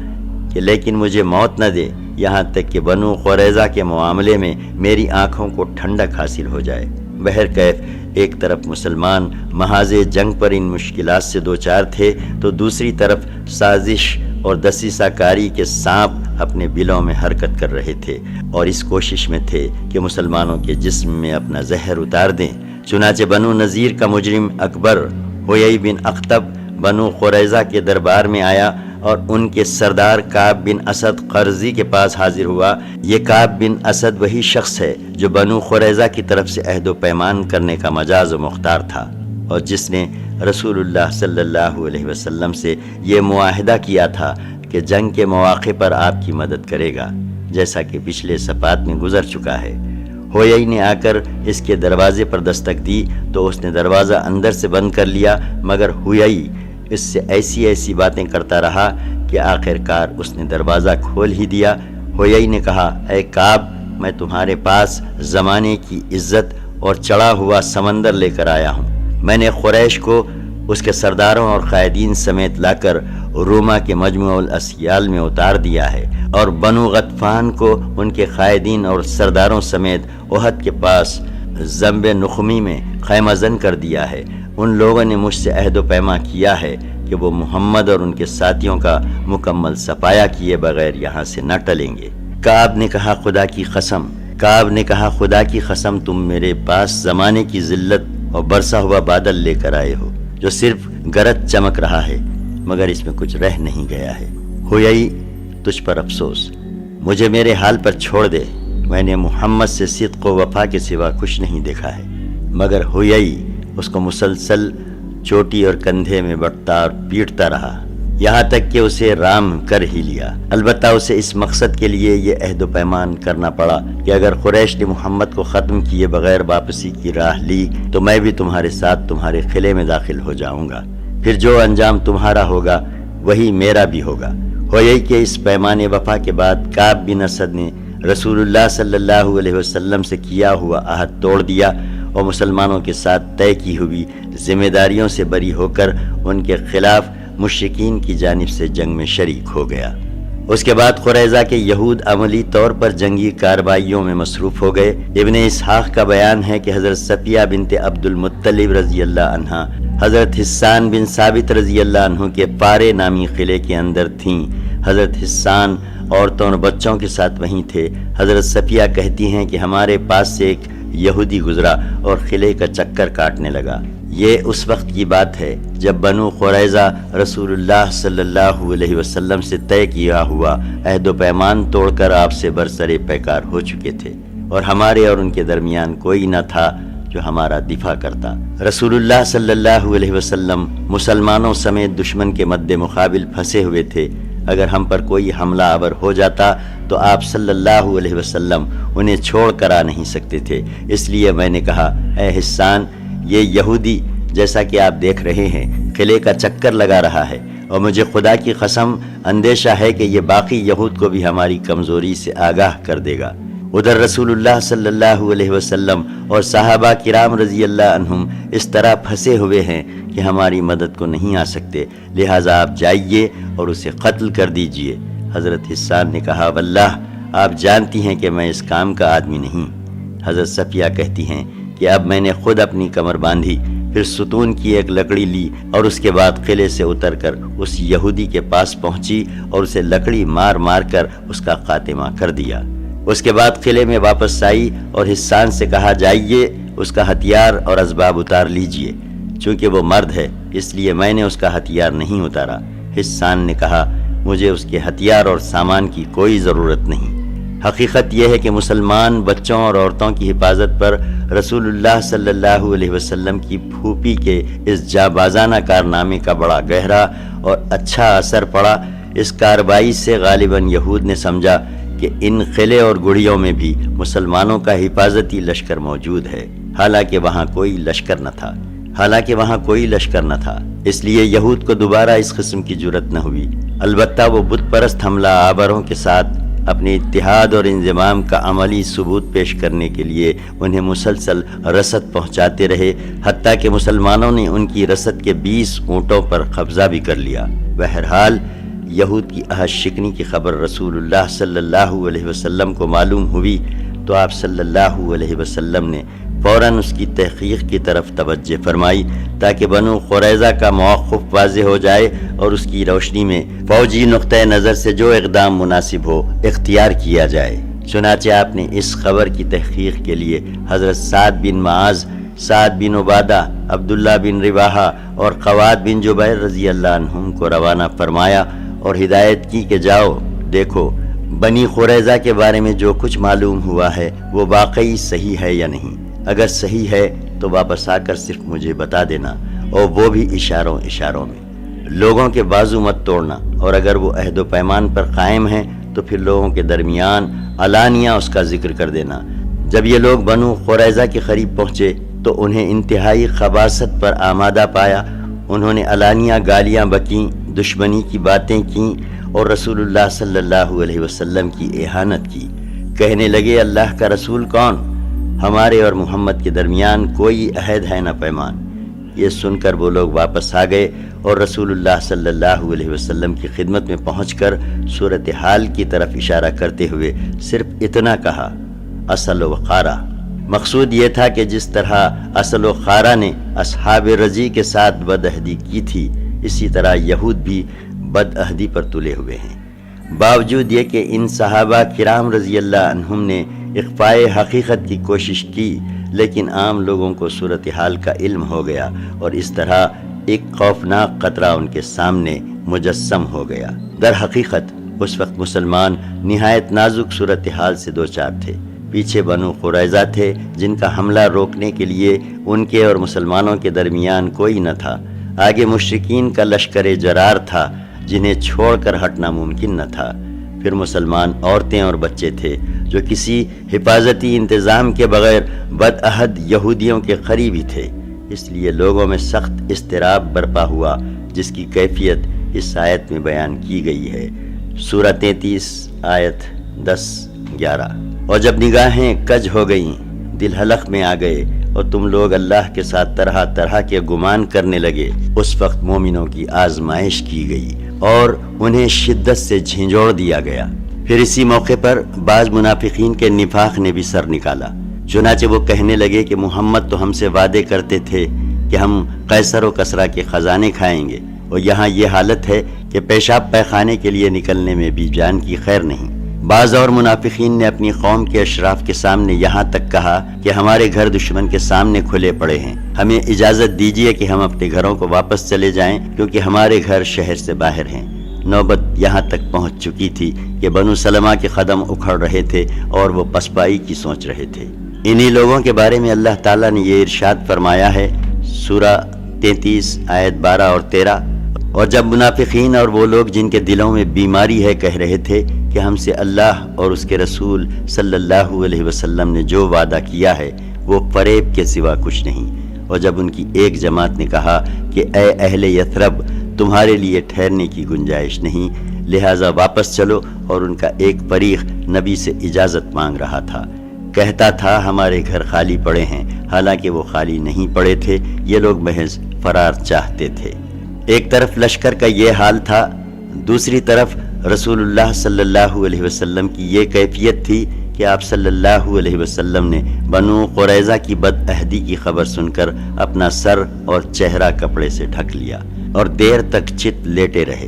کہ لیکن مجھے موت نہ دے، یہاں تک کہ بنو قریظہ کے معاملے میں میری آنکھوں کو ٹھنڈک حاصل ہو جائے۔ بہرکیف ایک طرف مسلمان محاذ جنگ پر ان مشکلات سے دوچار تھے تو دوسری طرف سازش اور دسیسہ کاری کے سانپ اپنے بلوں میں حرکت کر رہے تھے اور اس کوشش میں تھے کہ مسلمانوں کے جسم میں اپنا زہر اتار دیں۔ چنانچہ بنو نذیر کا مجرم اکبر حیی بن اخطب بنو قریظہ کے دربار میں آیا اور ان کے سردار کعب بن اسد قرظی کے پاس حاضر ہوا۔ یہ کعب بن اسد وہی شخص ہے جو بنو قریظہ کی طرف سے عہد و پیمان کرنے کا مجاز و مختار تھا اور جس نے رسول اللہ صلی اللہ علیہ وسلم سے یہ معاہدہ کیا تھا کہ جنگ کے مواقع پر آپ کی مدد کرے گا، جیسا کہ پچھلے صفحات میں گزر چکا ہے۔ حیی نے آ کر اس کے دروازے پر دستک دی تو اس نے دروازہ اندر سے بند کر لیا، مگر حیی اس سے ایسی باتیں کرتا رہا کہ آخر کار اس نے دروازہ کھول ہی دیا۔ حیی نے کہا، اے کعب، میں تمہارے پاس زمانے کی عزت اور چڑھا ہوا سمندر لے کر آیا ہوں۔ میں نے قریش کو اس کے سرداروں اور قائدین سمیت لا کر روما کے مجمع الاسیال میں اتار دیا ہے اور بنو غطفان کو ان کے قائدین اور سرداروں سمیت احد کے پاس ذنب نخمی میں خیمہ زن کر دیا ہے۔ ان لوگوں نے مجھ سے عہد و پیما کیا ہے کہ وہ محمد اور ان کے ساتھیوں کا مکمل صفایا کیے بغیر یہاں سے نہ ٹلیں گے۔ کعب نے کہا، خدا کی قسم تم میرے پاس زمانے کی ذلت اور برسا ہوا بادل لے کر آئے ہو جو صرف گرج چمک رہا ہے مگر اس میں کچھ رہ نہیں گیا ہے۔ حیی، تجھ پر افسوس، مجھے میرے حال پر چھوڑ دے، میں نے محمد سے صدق و وفا کے سوا کچھ نہیں دیکھا ہے۔ مگر حیی اس کو مسلسل چوٹی اور کندھے میں بٹتا اور پیٹتا رہا، یہاں تک کہ اسے رام کر ہی لیا۔ البتہ اسے اس مقصد کے لیے یہ عہد و پیمان کرنا پڑا کہ اگر قریش نے محمد کو ختم کیے بغیر واپسی کی راہ لی تو میں بھی تمہارے ساتھ تمہارے قلعے میں داخل ہو جاؤں گا، پھر جو انجام تمہارا ہوگا وہی میرا بھی ہوگا۔ حیی کے اس پیمان وفا کے بعد کعب بن اسد نے رسول اللہ صلی اللہ علیہ وسلم سے کیا ہوا عہد توڑ دیا اور مسلمانوں کے ساتھ طے کی ہوئی ذمہ داریوں سے بری ہو کر ان کے خلاف مشرکین کی جانب سے جنگ میں شریک ہو گیا۔ اس کے بعد قریظہ کے یہود عملی طور پر جنگی کارروائیوں میں مصروف ہو گئے۔ ابن اسحاق کا بیان ہے کہ حضرت صفیہ بنت عبد المطلب رضی اللہ عنہا حضرت حسان بن ثابت رضی اللہ عنہ کے پارے نامی قلعے کے اندر تھیں۔ حضرت حسان عورتوں اور بچوں کے ساتھ وہیں تھے۔ حضرت صفیہ کہتی ہیں کہ ہمارے پاس سے ایک یہودی گزرا اور قلعے کا چکر کاٹنے لگا۔ یہ اس وقت کی بات ہے جب بنو قریظہ رسول اللہ صلی اللہ علیہ وسلم سے طے کیا ہوا عہد و پیمان توڑ کر آپ سے برسرے پیکار ہو چکے تھے، اور ہمارے اور ان کے درمیان کوئی نہ تھا جو ہمارا دفاع کرتا۔ رسول اللہ صلی اللہ علیہ وسلم مسلمانوں سمیت دشمن کے مد مقابل پھنسے ہوئے تھے۔ اگر ہم پر کوئی حملہ آور ہو جاتا تو آپ صلی اللہ علیہ وسلم انہیں چھوڑ کر آ نہیں سکتے تھے۔ اس لیے میں نے کہا، اے حسان، یہ یہودی جیسا کہ آپ دیکھ رہے ہیں قلعے کا چکر لگا رہا ہے، اور مجھے خدا کی قسم اندیشہ ہے کہ یہ باقی یہود کو بھی ہماری کمزوری سے آگاہ کر دے گا۔ ادھر رسول اللہ صلی اللہ علیہ وسلم اور صحابہ کرام رضی اللہ عنہم اس طرح پھنسے ہوئے ہیں کہ ہماری مدد کو نہیں آ سکتے، لہٰذا آپ جائیے اور اسے قتل کر دیجئے۔ حضرت حسان نے کہا، واللہ آپ جانتی ہیں کہ میں اس کام کا آدمی نہیں۔ حضرت صفیہ کہتی ہیں کہ اب میں نے خود اپنی کمر باندھی، پھر ستون کی ایک لکڑی لی اور اس کے بعد قلعے سے اتر کر اس یہودی کے پاس پہنچی اور اسے لکڑی مار مار کر اس کا خاتمہ کر دیا۔ اس کے بعد قلعے میں واپس آئی اور حسان سے کہا، جائیے اس کا ہتھیار اور اسباب اتار لیجئے۔ چونکہ وہ مرد ہے اس لیے میں نے اس کا ہتھیار نہیں اتارا۔ حسان نے کہا، مجھے اس کے ہتھیار اور سامان کی کوئی ضرورت نہیں۔ حقیقت یہ ہے کہ مسلمان بچوں اور عورتوں کی حفاظت پر رسول اللہ صلی اللہ علیہ وسلم کی پھوپھی کے اس جانبازانہ کارنامے کا بڑا گہرا اور اچھا اثر پڑا۔ اس کارروائی سے غالباً یہود نے سمجھا کہ ان قلعے اور گڑھیوں میں بھی مسلمانوں کا حفاظتی لشکر موجود ہے، حالانکہ وہاں کوئی لشکر نہ تھا۔ اس لیے یہود کو دوبارہ اس قسم کی جرت نہ ہوئی۔ البتہ وہ بت پرست حملہ آوروں کے ساتھ اپنے اتحاد اور انضمام کا عملی ثبوت پیش کرنے کے لیے انہیں مسلسل رسد پہنچاتے رہے، حتیٰ کہ مسلمانوں نے ان کی رسد کے 20 اونٹوں پر قبضہ بھی کر لیا۔ بہرحال یہود کی عہد شکنی کی خبر رسول اللہ صلی اللہ علیہ وسلم کو معلوم ہوئی تو آپ صلی اللہ علیہ وسلم نے فوراً اس کی تحقیق کی طرف توجہ فرمائی تاکہ بنو قریظہ کا موقف واضح ہو جائے اور اس کی روشنی میں فوجی نقطۂ نظر سے جو اقدام مناسب ہو اختیار کیا جائے۔ چنانچہ آپ نے اس خبر کی تحقیق کے لیے حضرت سعد بن معاذ، سعد بن عبادہ، عبداللہ بن رواحہ اور قواد بن جبیر رضی اللہ عنہم کو روانہ فرمایا اور ہدایت کی کہ جاؤ دیکھو بنی قریظہ کے بارے میں جو کچھ معلوم ہوا ہے وہ واقعی صحیح ہے یا نہیں۔ اگر صحیح ہے تو واپس آ کر صرف مجھے بتا دینا، اور وہ بھی اشاروں میں۔ لوگوں کے بازو مت توڑنا، اور اگر وہ عہد و پیمان پر قائم ہیں تو پھر لوگوں کے درمیان علانیہ اس کا ذکر کر دینا۔ جب یہ لوگ بنو قریظہ کے قریب پہنچے تو انہیں انتہائی خباثت پر آمادہ پایا۔ انہوں نے علانیہ گالیاں بکیں، دشمنی کی باتیں کیں اور رسول اللہ صلی اللہ علیہ وسلم کی اہانت کی۔ کہنے لگے، اللہ کا رسول کون؟ ہمارے اور محمد کے درمیان کوئی عہد ہے نہ پیمان۔ یہ سن کر وہ لوگ واپس آ گئے اور رسول اللہ صلی اللہ علیہ وسلم کی خدمت میں پہنچ کر صورتحال کی طرف اشارہ کرتے ہوئے صرف اتنا کہا، اصل و خارہ۔ مقصود یہ تھا کہ جس طرح اصل و خارہ نے اصحاب رضی کے ساتھ بدعہدی کی تھی، اسی طرح یہود بھی بدعہدی پر تلے ہوئے ہیں۔ باوجود یہ کہ ان صحابہ کرام رضی اللہ عنہم نے اخفائے حقیقت کی کوشش کی، لیکن عام لوگوں کو صورتحال کا علم ہو گیا اور اس طرح ایک خوفناک خطرہ ان کے سامنے مجسم ہو گیا۔ در حقیقت اس وقت مسلمان نہایت نازک صورتحال سے دوچار تھے۔ پیچھے بنو قریظہ تھے جن کا حملہ روکنے کے لیے ان کے اور مسلمانوں کے درمیان کوئی نہ تھا۔ آگے مشرکین کا لشکر جرار تھا جنہیں چھوڑ کر ہٹنا ممکن نہ تھا۔ پھر مسلمان عورتیں اور بچے تھے جو کسی حفاظتی انتظام کے بغیر بدعہد یہودیوں کے قریب ہی تھے۔ اس لیے لوگوں میں سخت اضطراب برپا ہوا، جس کی کیفیت اس آیت میں بیان کی گئی ہے۔ سورہ 33 آیت 10 11۔ اور جب نگاہیں کج ہو گئیں، دل حلق میں آ گئے اور تم لوگ اللہ کے ساتھ طرح طرح کے گمان کرنے لگے، اس وقت مومنوں کی آزمائش کی گئی اور انہیں شدت سے جھنجھوڑ دیا گیا۔ پھر اسی موقع پر بعض منافقین کے نفاق نے بھی سر نکالا، چنانچہ وہ کہنے لگے کہ محمد تو ہم سے وعدے کرتے تھے کہ ہم قیصر و کسریٰ کے خزانے کھائیں گے، اور یہاں یہ حالت ہے کہ پیشاب پیخانے کے لیے نکلنے میں بھی جان کی خیر نہیں۔ بعض اور منافقین نے اپنی قوم کے اشراف کے سامنے یہاں تک کہا کہ ہمارے گھر دشمن کے سامنے کھلے پڑے ہیں، ہمیں اجازت دیجیے کہ ہم اپنے گھروں کو واپس چلے جائیں، کیونکہ ہمارے گھر شہر سے باہر ہیں۔ نوبت یہاں تک پہنچ چکی تھی کہ بنو سلمہ کے قدم اکھڑ رہے تھے اور وہ پسپائی کی سوچ رہے تھے۔ انہی لوگوں کے بارے میں اللہ تعالیٰ نے یہ ارشاد فرمایا ہے، سورہ 33 آیت 12 اور 13۔ اور جب منافقین اور وہ لوگ جن کے دلوں میں بیماری ہے کہہ رہے تھے کہ ہم سے اللہ اور اس کے رسول صلی اللہ علیہ وسلم نے جو وعدہ کیا ہے وہ فریب کے سوا کچھ نہیں، اور جب ان کی ایک جماعت نے کہا کہ اے اہل یثرب، تمہارے لیے ٹھہرنے کی گنجائش نہیں، لہٰذا واپس چلو، اور ان کا ایک فریق نبی سے اجازت مانگ رہا تھا، کہتا تھا ہمارے گھر خالی پڑے ہیں، حالانکہ وہ خالی نہیں پڑے تھے، یہ لوگ محض فرار چاہتے تھے۔ ایک طرف لشکر کا یہ حال تھا، دوسری طرف رسول اللہ صلی اللہ علیہ وسلم کی یہ کیفیت تھی کہ آپ صلی اللہ علیہ وسلم نے بنو قریظہ کی بد عہدی کی خبر سن کر اپنا سر اور چہرہ کپڑے سے ڈھک لیا اور دیر تک چت لیٹے رہے۔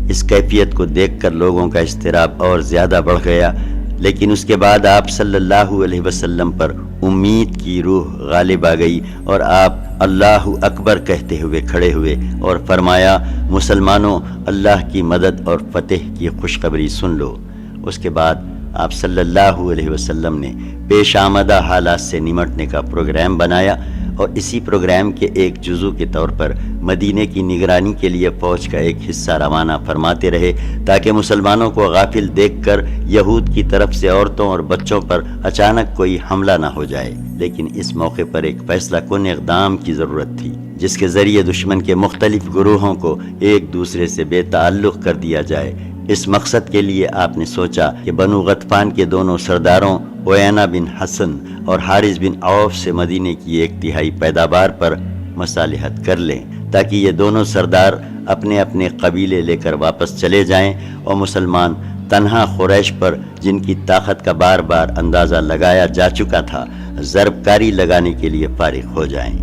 اس کیفیت کو دیکھ کر لوگوں کا اضطراب اور زیادہ بڑھ گیا، لیکن اس کے بعد آپ صلی اللہ علیہ وسلم پر امید کی روح غالب آ گئی اور آپ اللہ اکبر کہتے ہوئے کھڑے ہوئے اور فرمایا، مسلمانوں، اللہ کی مدد اور فتح کی خوشخبری سن لو۔ اس کے بعد آپ صلی اللہ علیہ وسلم نے پیش آمدہ حالات سے نمٹنے کا پروگرام بنایا، اور اسی پروگرام کے ایک جزو کے طور پر مدینے کی نگرانی کے لیے فوج کا ایک حصہ روانہ فرماتے رہے، تاکہ مسلمانوں کو غافل دیکھ کر یہود کی طرف سے عورتوں اور بچوں پر اچانک کوئی حملہ نہ ہو جائے۔ لیکن اس موقع پر ایک فیصلہ کن اقدام کی ضرورت تھی، جس کے ذریعے دشمن کے مختلف گروہوں کو ایک دوسرے سے بے تعلق کر دیا جائے۔ اس مقصد کے لیے آپ نے سوچا کہ بنو غطفان کے دونوں سرداروں عیینہ بن حسن اور حارث بن عوف سے مدینے کی ایک تہائی پیداوار پر مصالحت کر لیں، تاکہ یہ دونوں سردار اپنے اپنے قبیلے لے کر واپس چلے جائیں اور مسلمان تنہا قریش پر، جن کی طاقت کا بار بار اندازہ لگایا جا چکا تھا، ضرب کاری لگانے کے لیے فارغ ہو جائیں۔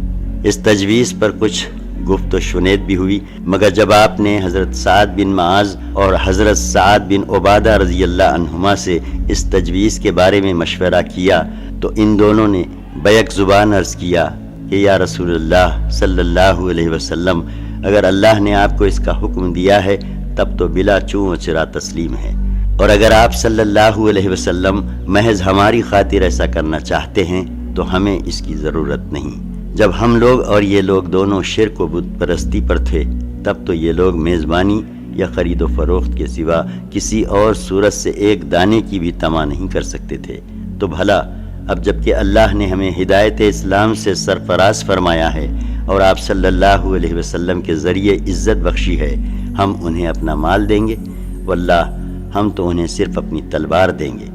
اس تجویز پر کچھ گفت و شنید بھی ہوئی، مگر جب آپ نے حضرت سعد بن معاذ اور حضرت سعد بن عبادہ رضی اللہ عنہما سے اس تجویز کے بارے میں مشورہ کیا تو ان دونوں نے بیک زبان عرض کیا کہ یا رسول اللہ صلی اللہ علیہ وسلم، اگر اللہ نے آپ کو اس کا حکم دیا ہے تب تو بلا چوں و چرا تسلیم ہے، اور اگر آپ صلی اللہ علیہ وسلم محض ہماری خاطر ایسا کرنا چاہتے ہیں تو ہمیں اس کی ضرورت نہیں۔ جب ہم لوگ اور یہ لوگ دونوں شرک و بت پرستی پر تھے، تب تو یہ لوگ میزبانی یا خرید و فروخت کے سوا کسی اور صورت سے ایک دانے کی بھی طمع نہیں کر سکتے تھے، تو بھلا اب جب کہ اللہ نے ہمیں ہدایت اسلام سے سرفراز فرمایا ہے اور آپ صلی اللہ علیہ وسلم کے ذریعے عزت بخشی ہے، ہم انہیں اپنا مال دیں گے؟ واللہ ہم تو انہیں صرف اپنی تلوار دیں گے۔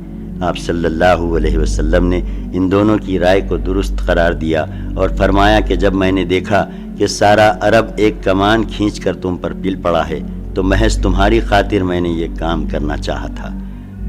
آپ صلی اللہ علیہ وسلم نے ان دونوں کی رائے کو درست قرار دیا اور فرمایا کہ جب میں نے دیکھا کہ سارا عرب ایک کمان کھینچ کر تم پر پل پڑا ہے تو محض تمہاری خاطر میں نے یہ کام کرنا چاہا تھا۔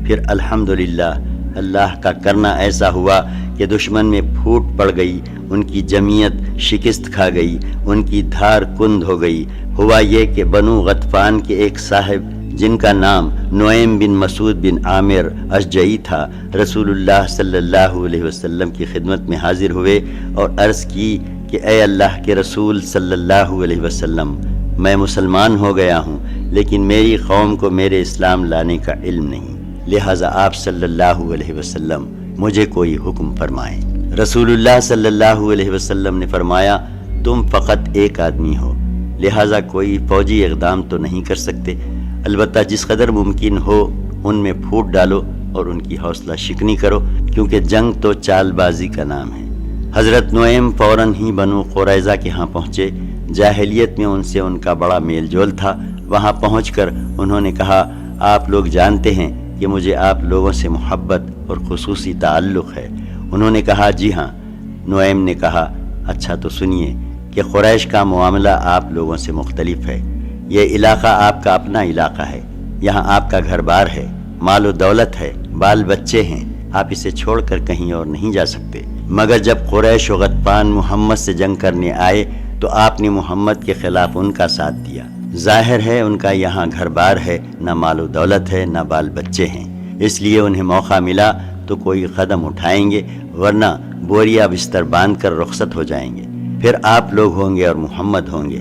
پھر الحمدللہ اللہ کا کرنا ایسا ہوا کہ دشمن میں پھوٹ پڑ گئی، ان کی جمعیت شکست کھا گئی، ان کی دھار کند ہو گئی۔ ہوا یہ کہ بنو غطفان کے ایک صاحب جن کا نام نعیم بن مسعود بن عامر اشجعی تھا، رسول اللہ صلی اللہ علیہ وسلم کی خدمت میں حاضر ہوئے اور عرض کی کہ اے اللہ کے رسول صلی اللہ علیہ وسلم، میں مسلمان ہو گیا ہوں، لیکن میری قوم کو میرے اسلام لانے کا علم نہیں، لہٰذا آپ صلی اللہ علیہ وسلم مجھے کوئی حکم فرمائیں۔ رسول اللہ صلی اللہ علیہ وسلم نے فرمایا، تم فقط ایک آدمی ہو، لہٰذا کوئی فوجی اقدام تو نہیں کر سکتے، البتہ جس قدر ممکن ہو ان میں پھوٹ ڈالو اور ان کی حوصلہ شکنی کرو، کیونکہ جنگ تو چال بازی کا نام ہے۔ حضرت نعیم فوراً ہی بنو قریظہ کے ہاں پہنچے۔ جاہلیت میں ان سے ان کا بڑا میل جول تھا۔ وہاں پہنچ کر انہوں نے کہا، آپ لوگ جانتے ہیں کہ مجھے آپ لوگوں سے محبت اور خصوصی تعلق ہے؟ انہوں نے کہا جی ہاں۔ نعیم نے کہا اچھا تو سنیے کہ قریش کا معاملہ آپ لوگوں سے مختلف ہے۔ یہ علاقہ آپ کا اپنا علاقہ ہے، یہاں آپ کا گھر بار ہے، مال و دولت ہے، بال بچے ہیں، آپ اسے چھوڑ کر کہیں اور نہیں جا سکتے۔ مگر جب قریش و غطفان محمد سے جنگ کرنے آئے تو آپ نے محمد کے خلاف ان کا ساتھ دیا۔ ظاہر ہے ان کا یہاں گھر بار ہے، نہ مال و دولت ہے، نہ بال بچے ہیں، اس لیے انہیں موقع ملا تو کوئی قدم اٹھائیں گے، ورنہ بوریا بستر باندھ کر رخصت ہو جائیں گے۔ پھر آپ لوگ ہوں گے اور محمد ہوں گے،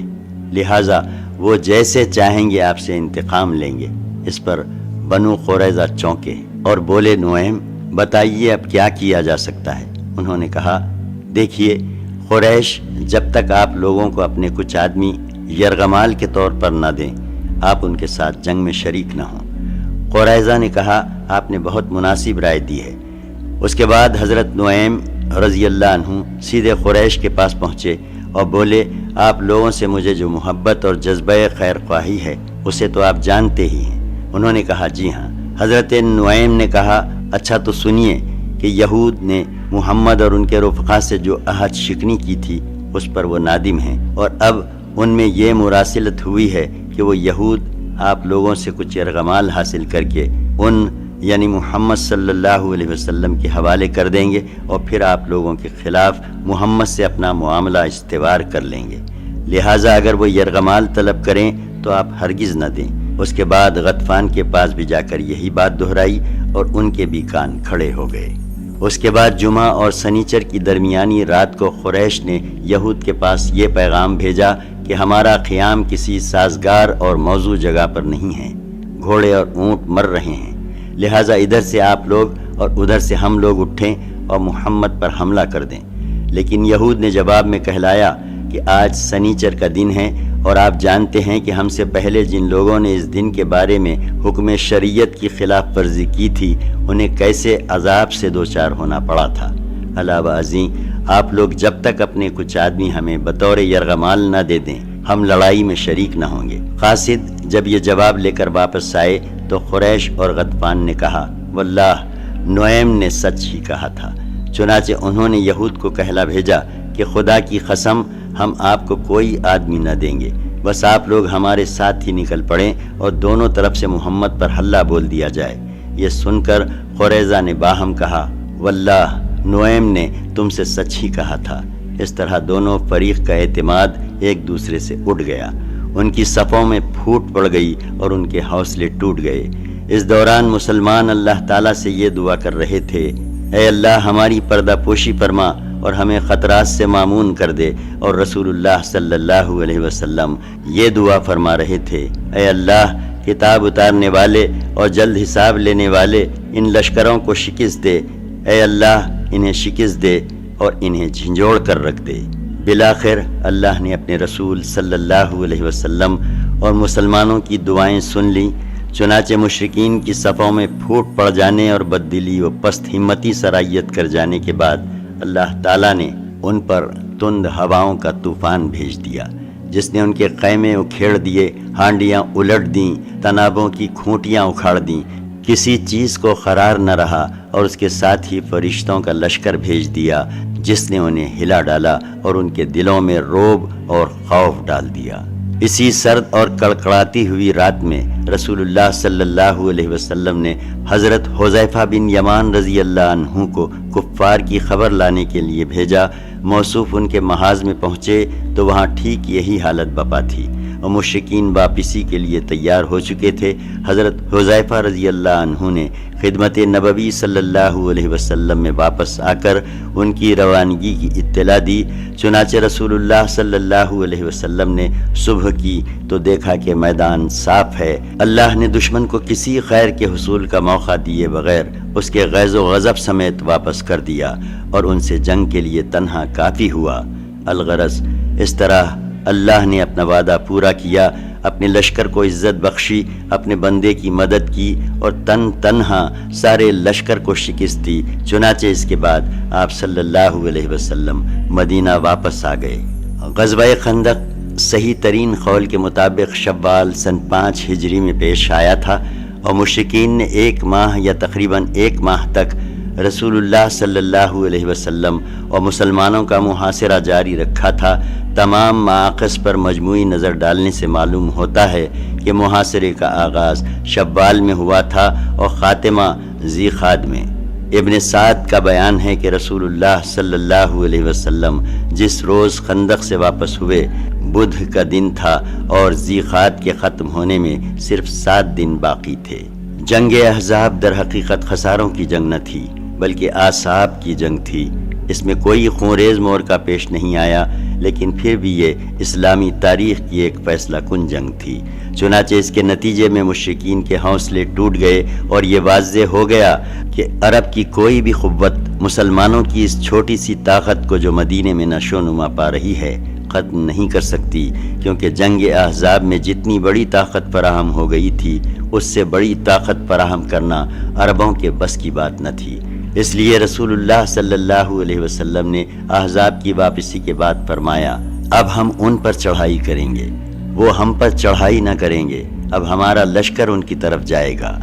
لہٰذا وہ جیسے چاہیں گے آپ سے انتقام لیں گے۔ اس پر بنو قریظہ چونکے اور بولے نعیم بتائیے اب کیا کیا جا سکتا ہے؟ انہوں نے کہا دیکھیے، قریش جب تک آپ لوگوں کو اپنے کچھ آدمی یرغمال کے طور پر نہ دیں، آپ ان کے ساتھ جنگ میں شریک نہ ہوں۔ قریظہ نے کہا آپ نے بہت مناسب رائے دی ہے۔ اس کے بعد حضرت نعیم رضی اللہ عنہ سیدھے قریش کے پاس پہنچے اور بولے آپ لوگوں سے مجھے جو محبت اور جذبہ خیر خواہی ہے اسے تو آپ جانتے ہی ہیں۔ انہوں نے کہا جی ہاں۔ حضرت نعیم نے کہا اچھا تو سنیے کہ یہود نے محمد اور ان کے رفقا سے جو عہد شکنی کی تھی اس پر وہ نادم ہیں، اور اب ان میں یہ مراسلت ہوئی ہے کہ وہ یہود آپ لوگوں سے کچھ یرغمال حاصل کر کے ان یعنی محمد صلی اللہ علیہ وسلم کے حوالے کر دیں گے، اور پھر آپ لوگوں کے خلاف محمد سے اپنا معاملہ استوار کر لیں گے۔ لہٰذا اگر وہ یرغمال طلب کریں تو آپ ہرگز نہ دیں۔ اس کے بعد غطفان کے پاس بھی جا کر یہی بات دہرائی اور ان کے بھی کان کھڑے ہو گئے۔ اس کے بعد جمعہ اور سنیچر کی درمیانی رات کو قریش نے یہود کے پاس یہ پیغام بھیجا کہ ہمارا قیام کسی سازگار اور موزوں جگہ پر نہیں ہے، گھوڑے اور اونٹ مر رہے ہیں، لہٰذا ادھر سے آپ لوگ اور ادھر سے ہم لوگ اٹھیں اور محمد پر حملہ کر دیں۔ لیکن یہود نے جواب میں کہلایا کہ آج سنیچر کا دن ہے اور آپ جانتے ہیں کہ ہم سے پہلے جن لوگوں نے اس دن کے بارے میں حکم شریعت کی خلاف ورزی کی تھی انہیں کیسے عذاب سے دوچار ہونا پڑا تھا۔ علاوہ ازیں آپ لوگ جب تک اپنے کچھ آدمی ہمیں بطور یرغمال نہ دے دیں ہم لڑائی میں شریک نہ ہوں گے۔ قاصد جب یہ جواب لے کر واپس آئے تو قریش اور غطفان نے کہا واللہ نعیم نے سچ ہی کہا تھا۔ چنانچہ انہوں نے یہود کو کہلا بھیجا کہ خدا کی قسم ہم آپ کو کوئی آدمی نہ دیں گے، بس آپ لوگ ہمارے ساتھ ہی نکل پڑیں اور دونوں طرف سے محمد پر حلہ بول دیا جائے۔ یہ سن کر قریظہ نے باہم کہا واللہ نعیم نے تم سے سچ ہی کہا تھا۔ اس طرح دونوں فریق کا اعتماد ایک دوسرے سے اٹھ گیا، ان کی صفوں میں پھوٹ پڑ گئی اور ان کے حوصلے ٹوٹ گئے۔ اس دوران مسلمان اللہ تعالیٰ سے یہ دعا کر رہے تھے اے اللہ ہماری پردہ پوشی فرما اور ہمیں خطرات سے مامون کر دے، اور رسول اللہ صلی اللہ علیہ وسلم یہ دعا فرما رہے تھے اے اللہ کتاب اتارنے والے اور جلد حساب لینے والے ان لشکروں کو شکست دے، اے اللہ انہیں شکست دے اور انہیں جھنجھوڑ کر رکھ دے۔ بالآخر اللہ نے اپنے رسول صلی اللہ علیہ وسلم اور مسلمانوں کی دعائیں سن لیں۔ چنانچہ مشرکین کی صفوں میں پھوٹ پڑ جانے اور بددلی و پست ہمتی سرایت کر جانے کے بعد اللہ تعالیٰ نے ان پر تند ہواؤں کا طوفان بھیج دیا جس نے ان کے خیمے اکھیڑ دیے، ہانڈیاں الٹ دیں، تنابوں کی کھوٹیاں اکھاڑ دیں، کسی چیز کو قرار نہ رہا، اور اس کے ساتھ ہی فرشتوں کا لشکر بھیج دیا جس نے انہیں ہلا ڈالا اور ان کے دلوں میں رعب اور خوف ڈال دیا۔ اسی سرد اور کڑکڑاتی ہوئی رات میں رسول اللہ صلی اللہ علیہ وسلم نے حضرت حذیفہ بن یمان رضی اللہ عنہ کو کفار کی خبر لانے کے لیے بھیجا۔ موصوف ان کے محاذ میں پہنچے تو وہاں ٹھیک یہی حالت بپا تھی اور مشرکین واپسی کے لیے تیار ہو چکے تھے۔ حضرت حذیفہ رضی اللہ عنہ نے خدمت نبوی صلی اللہ علیہ وسلم میں واپس آ کر ان کی روانگی کی اطلاع دی۔ چنانچہ رسول اللہ صلی اللہ علیہ وسلم نے صبح کی تو دیکھا کہ میدان صاف ہے۔ اللہ نے دشمن کو کسی خیر کے حصول کا موقع دیے بغیر اس کے غیظ و غضب سمیت واپس کر دیا اور ان سے جنگ کے لیے تنہا کافی ہوا۔ الغرض اس طرح اللہ نے اپنا وعدہ پورا کیا، اپنے لشکر کو عزت بخشی، اپنے بندے کی مدد کی اور تنہا سارے لشکر کو شکست دی۔ چنانچہ اس کے بعد آپ صلی اللہ علیہ وسلم مدینہ واپس آ گئے۔ غزوہ خندق صحیح ترین قول کے مطابق شوال سن 5 ہجری میں پیش آیا تھا اور مشرکین نے 1 ماہ یا تقریباً 1 ماہ تک رسول اللہ صلی اللہ علیہ وسلم اور مسلمانوں کا محاصرہ جاری رکھا تھا، تمام مآخذ پر مجموعی نظر ڈالنے سے معلوم ہوتا ہے کہ محاصرے کا آغاز شوال میں ہوا تھا اور خاتمہ ذی قعدہ میں۔ ابن سعد کا بیان ہے کہ رسول اللہ صلی اللہ علیہ وسلم جس روز خندق سے واپس ہوئے بدھ کا دن تھا اور ذی قعدہ کے ختم ہونے میں صرف 7 دن باقی تھے۔ جنگ احزاب در حقیقت خساروں کی جنگ نہ تھی بلکہ اعصاب کی جنگ تھی۔ اس میں کوئی خونریز مورکہ پیش نہیں آیا، لیکن پھر بھی یہ اسلامی تاریخ کی ایک فیصلہ کن جنگ تھی۔ چنانچہ اس کے نتیجے میں مشرکین کے حوصلے ٹوٹ گئے اور یہ واضح ہو گیا کہ عرب کی کوئی بھی قوت مسلمانوں کی اس چھوٹی سی طاقت کو جو مدینے میں نشو نما پا رہی ہے ختم نہیں کر سکتی، کیونکہ جنگ احزاب میں جتنی بڑی طاقت فراہم ہو گئی تھی اس سے بڑی طاقت فراہم کرنا عربوں کے بس کی بات نہ تھی۔ اس لیے رسول اللہ صلی اللہ علیہ وسلم نے احزاب کی واپسی کے بعد فرمایا، اب ہم ان پر چڑھائی کریں گے، وہ ہم پر چڑھائی نہ کریں گے، اب ہمارا لشکر ان کی طرف جائے گا۔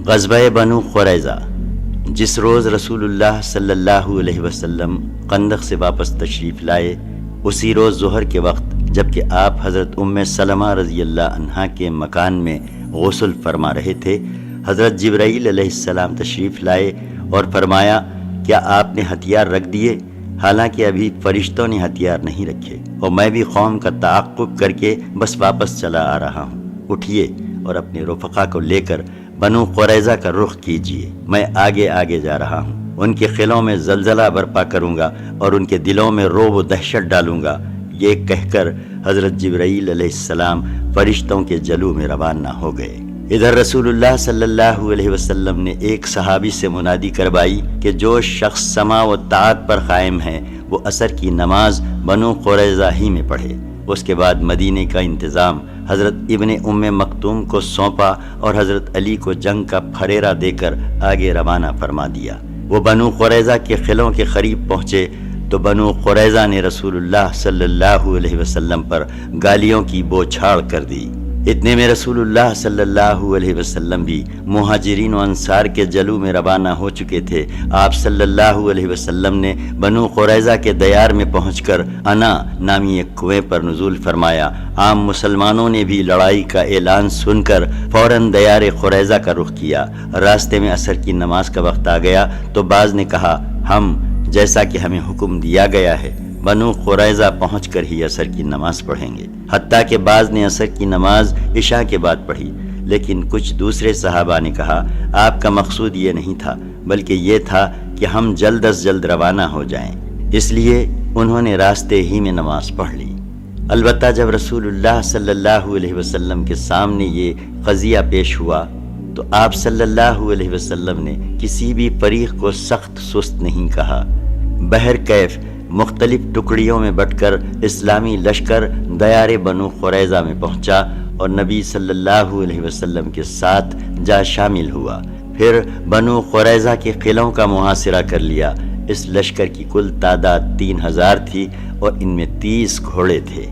غزوہ بنو قریظہ۔ جس روز رسول اللہ صلی اللہ علیہ وسلم خندق سے واپس تشریف لائے، اسی روز ظہر کے وقت جبکہ آپ حضرت ام سلمہ رضی اللہ عنہا کے مکان میں غسل فرما رہے تھے، حضرت جبرائیل علیہ السلام تشریف لائے اور فرمایا، کیا آپ نے ہتھیار رکھ دیے؟ حالانکہ ابھی فرشتوں نے ہتھیار نہیں رکھے اور میں بھی قوم کا تعاقب کر کے بس واپس چلا آ رہا ہوں۔ اٹھیے اور اپنے رفقا کو لے کر بنو قریظہ کا رخ کیجیے، میں آگے آگے جا رہا ہوں، ان کے قلعوں میں زلزلہ برپا کروں گا اور ان کے دلوں میں رعب و دہشت ڈالوں گا۔ یہ کہہ کر حضرت جبرائیل علیہ السلام فرشتوں کے جلو میں روانہ ہو گئے۔ ادھر رسول اللہ صلی اللہ علیہ وسلم نے ایک صحابی سے منادی کروائی کہ جو شخص سماع و طاعت پر قائم ہے وہ عصر کی نماز بنو قریظہ ہی میں پڑھے۔ اس کے بعد مدینے کا انتظام حضرت ابن ام مکتوم کو سونپا اور حضرت علی کو جنگ کا پھریرا دے کر آگے روانہ فرما دیا۔ وہ بنو قریظہ کے قلعوں کے قریب پہنچے تو بنو قریظہ نے رسول اللہ صلی اللہ علیہ وسلم پر گالیوں کی بوچھاڑ کر دی۔ اتنے میں رسول اللہ صلی اللہ علیہ وسلم بھی مہاجرین و انصار کے جلو میں روانہ ہو چکے تھے۔ آپ صلی اللہ علیہ وسلم نے بنو قریظہ کے دیار میں پہنچ کر انا نامی ایک کنویں پر نزول فرمایا۔ عام مسلمانوں نے بھی لڑائی کا اعلان سن کر فوراً دیار قریظہ کا رخ کیا۔ راستے میں عصر کی نماز کا وقت آ گیا تو بعض نے کہا، ہم جیسا کہ ہمیں حکم دیا گیا ہے بنو قریظہ پہنچ کر ہی عصر کی نماز پڑھیں گے، حتیٰ کہ بعض نے عصر کی نماز عشاء کے بعد پڑھی۔ لیکن کچھ دوسرے صحابہ نے کہا، آپ کا مقصود یہ نہیں تھا بلکہ یہ تھا کہ ہم جلد از جلد روانہ ہو جائیں، اس لیے انہوں نے راستے ہی میں نماز پڑھ لی۔ البتہ جب رسول اللہ صلی اللہ علیہ وسلم کے سامنے یہ قضیہ پیش ہوا تو آپ صلی اللہ علیہ وسلم نے کسی بھی فریق کو سخت سست نہیں کہا۔ بہرکیف مختلف ٹکڑیوں میں بٹ کر اسلامی لشکر دیار بنو قریظہ میں پہنچا اور نبی صلی اللہ علیہ وسلم کے ساتھ جا شامل ہوا۔ پھر بنو قریظہ کے قلعوں کا محاصرہ کر لیا۔ اس لشکر کی کل تعداد 3000 تھی اور ان میں 30 گھوڑے تھے۔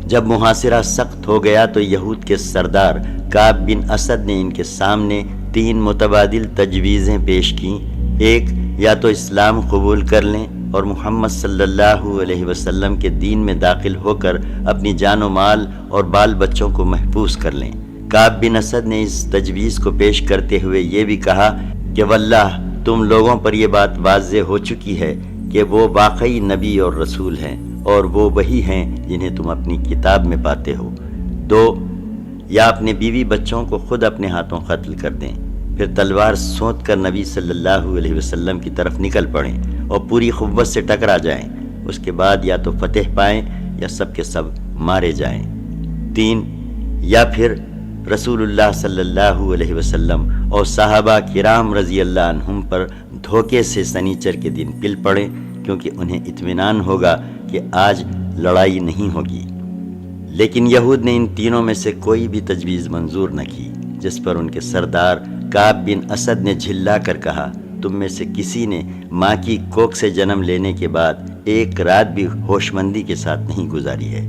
جب محاصرہ سخت ہو گیا تو یہود کے سردار کعب بن اسد نے ان کے سامنے 3 متبادل تجویزیں پیش کیں۔ ایک، یا تو اسلام قبول کر لیں اور محمد صلی اللہ علیہ وسلم کے دین میں داخل ہو کر اپنی جان و مال اور بال بچوں کو محفوظ کر لیں۔ کعب بن اسد نے اس تجویز کو پیش کرتے ہوئے یہ بھی کہا کہ واللہ تم لوگوں پر یہ بات واضح ہو چکی ہے کہ وہ واقعی نبی اور رسول ہیں اور وہ وہی ہیں جنہیں تم اپنی کتاب میں پاتے ہو۔ 2، یا اپنے بیوی بچوں کو خود اپنے ہاتھوں قتل کر دیں، پھر تلوار سونت کر نبی صلی اللہ علیہ وسلم کی طرف نکل پڑیں اور پوری قوت سے ٹکرا جائیں۔ اس کے بعد یا تو فتح پائیں یا سب کے سب مارے جائیں۔ 3، یا پھر رسول اللہ صلی اللہ علیہ وسلم اور صحابہ کرام رضی اللہ عنہم پر دھوکے سے سنیچر کے دن پل پڑیں، کیونکہ انہیں اطمینان ہوگا کہ آج لڑائی نہیں ہوگی۔ لیکن یہود نے ان تینوں میں سے کوئی بھی تجویز منظور نہ کی، جس پر ان کے سردار کعب بن اسد نے جھلا کر کہا، تم میں سے کسی نے ماں کی کوکھ سے جنم لینے کے بعد ایک رات بھی ہوش مندی کے ساتھ نہیں گزاری ہے۔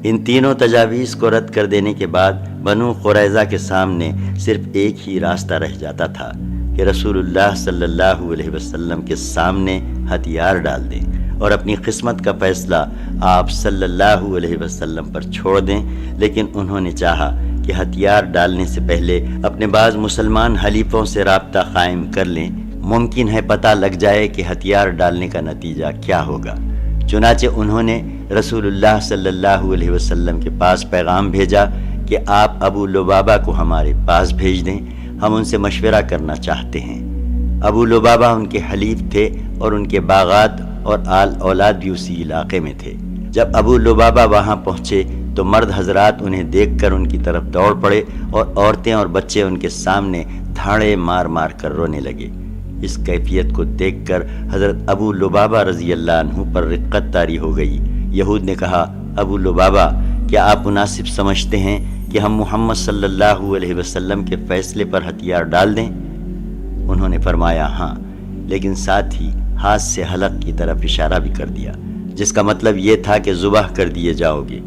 ان تینوں تجاویز کو رد کر دینے کے بعد بنو قریظہ کے سامنے صرف ایک ہی راستہ رہ جاتا تھا کہ رسول اللہ صلی اللہ علیہ وسلم کے سامنے ہتھیار ڈال دیں اور اپنی قسمت کا فیصلہ آپ صلی اللہ علیہ وسلم پر چھوڑ دیں، لیکن انہوں نے چاہا کہ ہتھیار ڈالنے سے پہلے اپنے بعض مسلمان حلیفوں سے رابطہ قائم کر لیں، ممکن ہے پتہ لگ جائے کہ ہتھیار ڈالنے کا نتیجہ کیا ہوگا۔ چنانچہ انہوں نے رسول اللہ صلی اللہ علیہ وسلم کے پاس پیغام بھیجا کہ آپ ابو لبابہ کو ہمارے پاس بھیج دیں، ہم ان سے مشورہ کرنا چاہتے ہیں۔ ابو لبابہ ان کے حلیف تھے اور ان کے باغات اور آل اولاد بھی اسی علاقے میں تھے۔ جب ابو لبابہ وہاں پہنچے تو مرد حضرات انہیں دیکھ کر ان کی طرف دوڑ پڑے اور عورتیں اور بچے ان کے سامنے دھاڑے مار مار کر رونے لگے۔ اس کیفیت کو دیکھ کر حضرت ابو لبابہ رضی اللہ عنہ پر رقت طاری ہو گئی۔ یہود نے کہا، ابو لبابہ، کیا آپ مناسب سمجھتے ہیں کہ ہم محمد صلی اللہ علیہ وسلم کے فیصلے پر ہتھیار ڈال دیں؟ انہوں نے فرمایا ہاں، لیکن ساتھ ہی ہاتھ سے حلق کی طرف اشارہ بھی کر دیا، جس کا مطلب یہ تھا کہ ذبح کر دیے جاؤ گے۔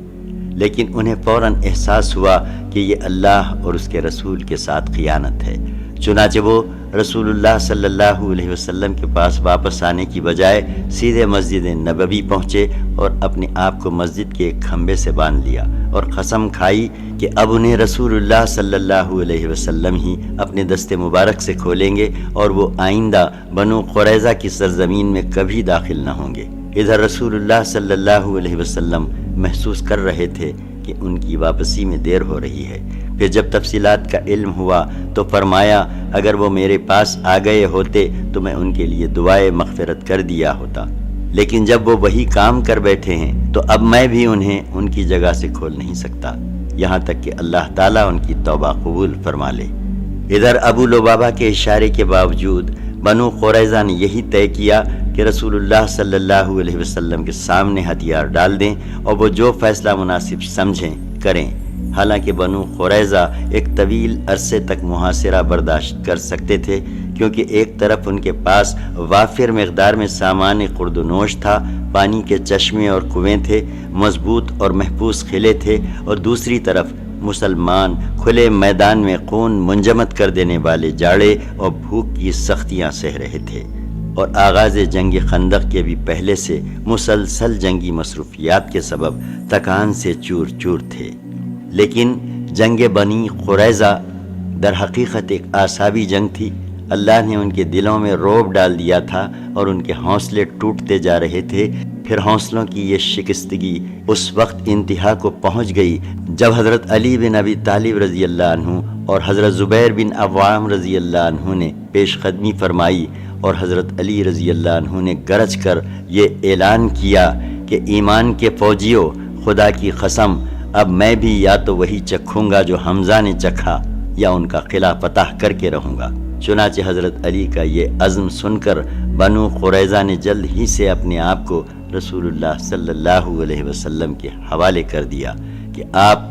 لیکن انہیں فوراً احساس ہوا کہ یہ اللہ اور اس کے رسول کے ساتھ خیانت ہے، چنانچہ وہ رسول اللہ صلی اللہ علیہ وسلم کے پاس واپس آنے کی بجائے سیدھے مسجد نبوی پہنچے اور اپنے آپ کو مسجد کے ایک کھمبے سے باندھ لیا اور قسم کھائی کہ اب انہیں رسول اللہ صلی اللہ علیہ وسلم ہی اپنے دست مبارک سے کھولیں گے اور وہ آئندہ بنو قریظہ کی سرزمین میں کبھی داخل نہ ہوں گے۔ ادھر رسول اللہ صلی اللہ علیہ وسلم محسوس کر رہے تھے کہ ان کی واپسی میں دیر ہو رہی ہے۔ پھر جب تفصیلات کا علم ہوا تو فرمایا، اگر وہ میرے پاس آ گئے ہوتے تو میں ان کے لیے دعائے مغفرت کر دیا ہوتا، لیکن جب وہ وہی کام کر بیٹھے ہیں تو اب میں بھی انہیں ان کی جگہ سے کھول نہیں سکتا، یہاں تک کہ اللہ تعالیٰ ان کی توبہ قبول فرما لے۔ ادھر ابو لبابہ کے اشارے کے باوجود بنو قریظہ نے یہی طے کیا کہ رسول اللہ صلی اللہ علیہ وسلم کے سامنے ہتھیار ڈال دیں اور وہ جو فیصلہ مناسب سمجھیں کریں۔ حالانکہ بنو قریظہ ایک طویل عرصے تک محاصرہ برداشت کر سکتے تھے، کیونکہ ایک طرف ان کے پاس وافر مقدار میں سامان خورد و نوش تھا، پانی کے چشمے اور کنویں تھے، مضبوط اور محفوظ قلعے تھے، اور دوسری طرف مسلمان کھلے میدان میں خون منجمد کر دینے والے جاڑے اور بھوک کی سختیاں سہ رہے تھے، اور آغاز جنگ خندق کے بھی پہلے سے مسلسل جنگی مصروفیات کے سبب تکان سے چور چور تھے۔ لیکن جنگ بنی قریظہ در حقیقت ایک اعصابی جنگ تھی۔ اللہ نے ان کے دلوں میں رعب ڈال دیا تھا اور ان کے حوصلے ٹوٹتے جا رہے تھے۔ پھر حوصلوں کی یہ شکستگی اس وقت انتہا کو پہنچ گئی جب حضرت علی بن ابی طالب رضی اللہ عنہ اور حضرت زبیر بن عوام رضی اللہ عنہ نے پیش قدمی فرمائی، اور حضرت علی رضی اللہ عنہ نے گرج کر یہ اعلان کیا کہ ایمان کے فوجیوں، خدا کی قسم، اب میں بھی یا تو وہی چکھوں گا جو حمزہ نے چکھا، یا ان کا قلعہ فتح کر کے رہوں گا۔ چنانچہ حضرت علی کا یہ عزم سن کر بنو قریظہ نے جلد ہی سے اپنے آپ کو رسول اللہ صلی اللہ علیہ وسلم کے حوالے کر دیا کہ آپ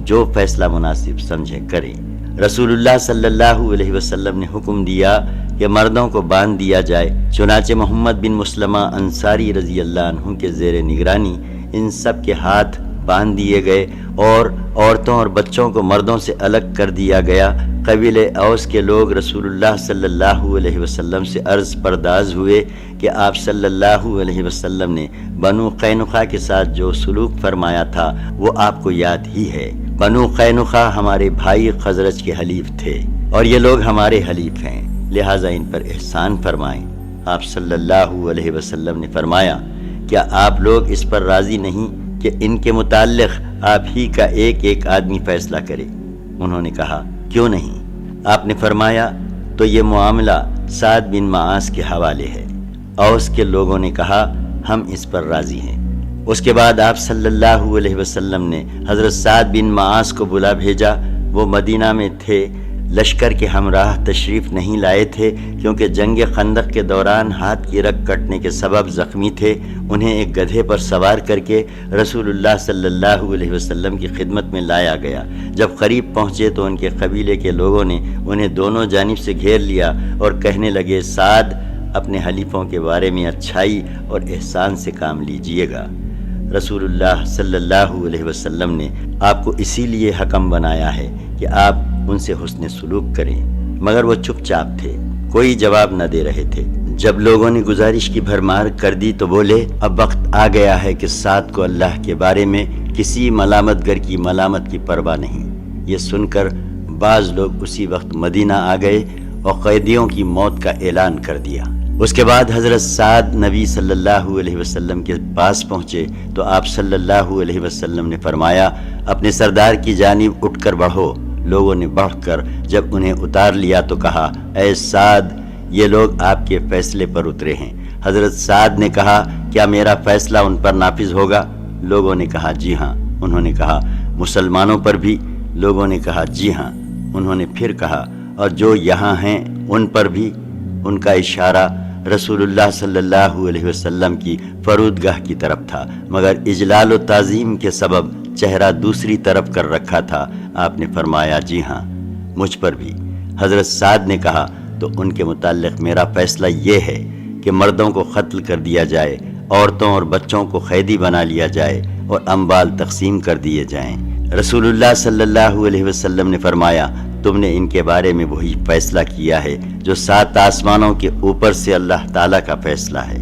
جو فیصلہ مناسب سمجھیں کریں۔ رسول اللہ صلی اللہ علیہ وسلم نے حکم دیا کہ مردوں کو باندھ دیا جائے۔ چنانچہ محمد بن مسلمہ انصاری رضی اللہ عنہ کے زیر نگرانی ان سب کے ہاتھ باندھ دیے گئے اور عورتوں اور بچوں کو مردوں سے الگ کر دیا گیا۔ قبیلے اوس کے لوگ رسول اللہ صلی اللہ علیہ وسلم سے عرض پرداز ہوئے کہ آپ صلی اللہ علیہ وسلم نے بنو قینقاع کے ساتھ جو سلوک فرمایا تھا وہ آپ کو یاد ہی ہے۔ بنو قینقاع ہمارے بھائی خزرج کے حلیف تھے اور یہ لوگ ہمارے حلیف ہیں، لہٰذا ان پر احسان فرمائیں۔ آپ صلی اللہ علیہ وسلم نے فرمایا، کیا آپ لوگ اس پر راضی نہیں کہ ان کے متعلق آپ ہی کا ایک ایک آدمی فیصلہ کرے؟ انہوں نے کہا، کیوں نہیں؟ آپ نے فرمایا، تو یہ معاملہ سعد بن معاذ کے حوالے ہے۔ اوس کے لوگوں نے کہا، ہم اس پر راضی ہیں۔ اس کے بعد آپ صلی اللہ علیہ وسلم نے حضرت سعد بن معاذ کو بلا بھیجا۔ وہ مدینہ میں تھے، لشکر کے ہمراہ تشریف نہیں لائے تھے، کیونکہ جنگ خندق کے دوران ہاتھ کی رگ کٹنے کے سبب زخمی تھے۔ انہیں ایک گدھے پر سوار کر کے رسول اللہ صلی اللہ علیہ وسلم کی خدمت میں لایا گیا۔ جب قریب پہنچے تو ان کے قبیلے کے لوگوں نے انہیں دونوں جانب سے گھیر لیا اور کہنے لگے، سعد، اپنے حلیفوں کے بارے میں اچھائی اور احسان سے کام لیجئے گا۔ رسول اللہ صلی اللہ علیہ وسلم نے آپ کو اسی لیے حکم بنایا ہے کہ آپ ان سے حسن سلوک کریں، مگر وہ چپ چاپ تھے، کوئی جواب نہ دے رہے تھے۔ جب لوگوں نے گزارش کی بھرمار کر دی تو بولے، اب وقت آ گیا ہے کہ سعد کو اللہ کے بارے میں کسی ملامت گر کی ملامت کی پرواہ نہیں۔ یہ سن کر بعض لوگ اسی وقت مدینہ آ گئے اور قیدیوں کی موت کا اعلان کر دیا۔ اس کے بعد حضرت سعد نبی صلی اللہ علیہ وسلم کے پاس پہنچے تو آپ صلی اللہ علیہ وسلم نے فرمایا، اپنے سردار کی جانب اٹھ کر بڑھو۔ لوگوں نے بڑھ کر جب انہیں اتار لیا تو کہا، اے سعد، یہ لوگ آپ کے فیصلے پر اترے ہیں۔ حضرت سعد نے کہا، کیا میرا فیصلہ ان پر نافذ ہوگا؟ لوگوں نے کہا، جی ہاں۔ انہوں نے کہا، مسلمانوں پر بھی؟ لوگوں نے کہا، جی ہاں۔ انہوں نے پھر کہا، اور جو یہاں ہیں ان پر بھی؟ ان کا اشارہ رسول اللہ صلی اللہ علیہ وسلم کی فرودگاہ کی طرف تھا، مگر اجلال و تعظیم کے سبب چہرہ دوسری طرف کر رکھا تھا۔ آپ نے فرمایا، جی ہاں، مجھ پر بھی۔ حضرت سعد نے کہا، تو ان کے متعلق میرا فیصلہ یہ ہے کہ مردوں کو قتل کر دیا جائے، عورتوں اور بچوں کو قیدی بنا لیا جائے اور اموال تقسیم کر دیے جائیں۔ رسول اللہ صلی اللہ علیہ وسلم نے فرمایا، تم نے ان کے بارے میں وہی فیصلہ کیا ہے جو 7 آسمانوں کے اوپر سے اللہ تعالیٰ کا فیصلہ ہے۔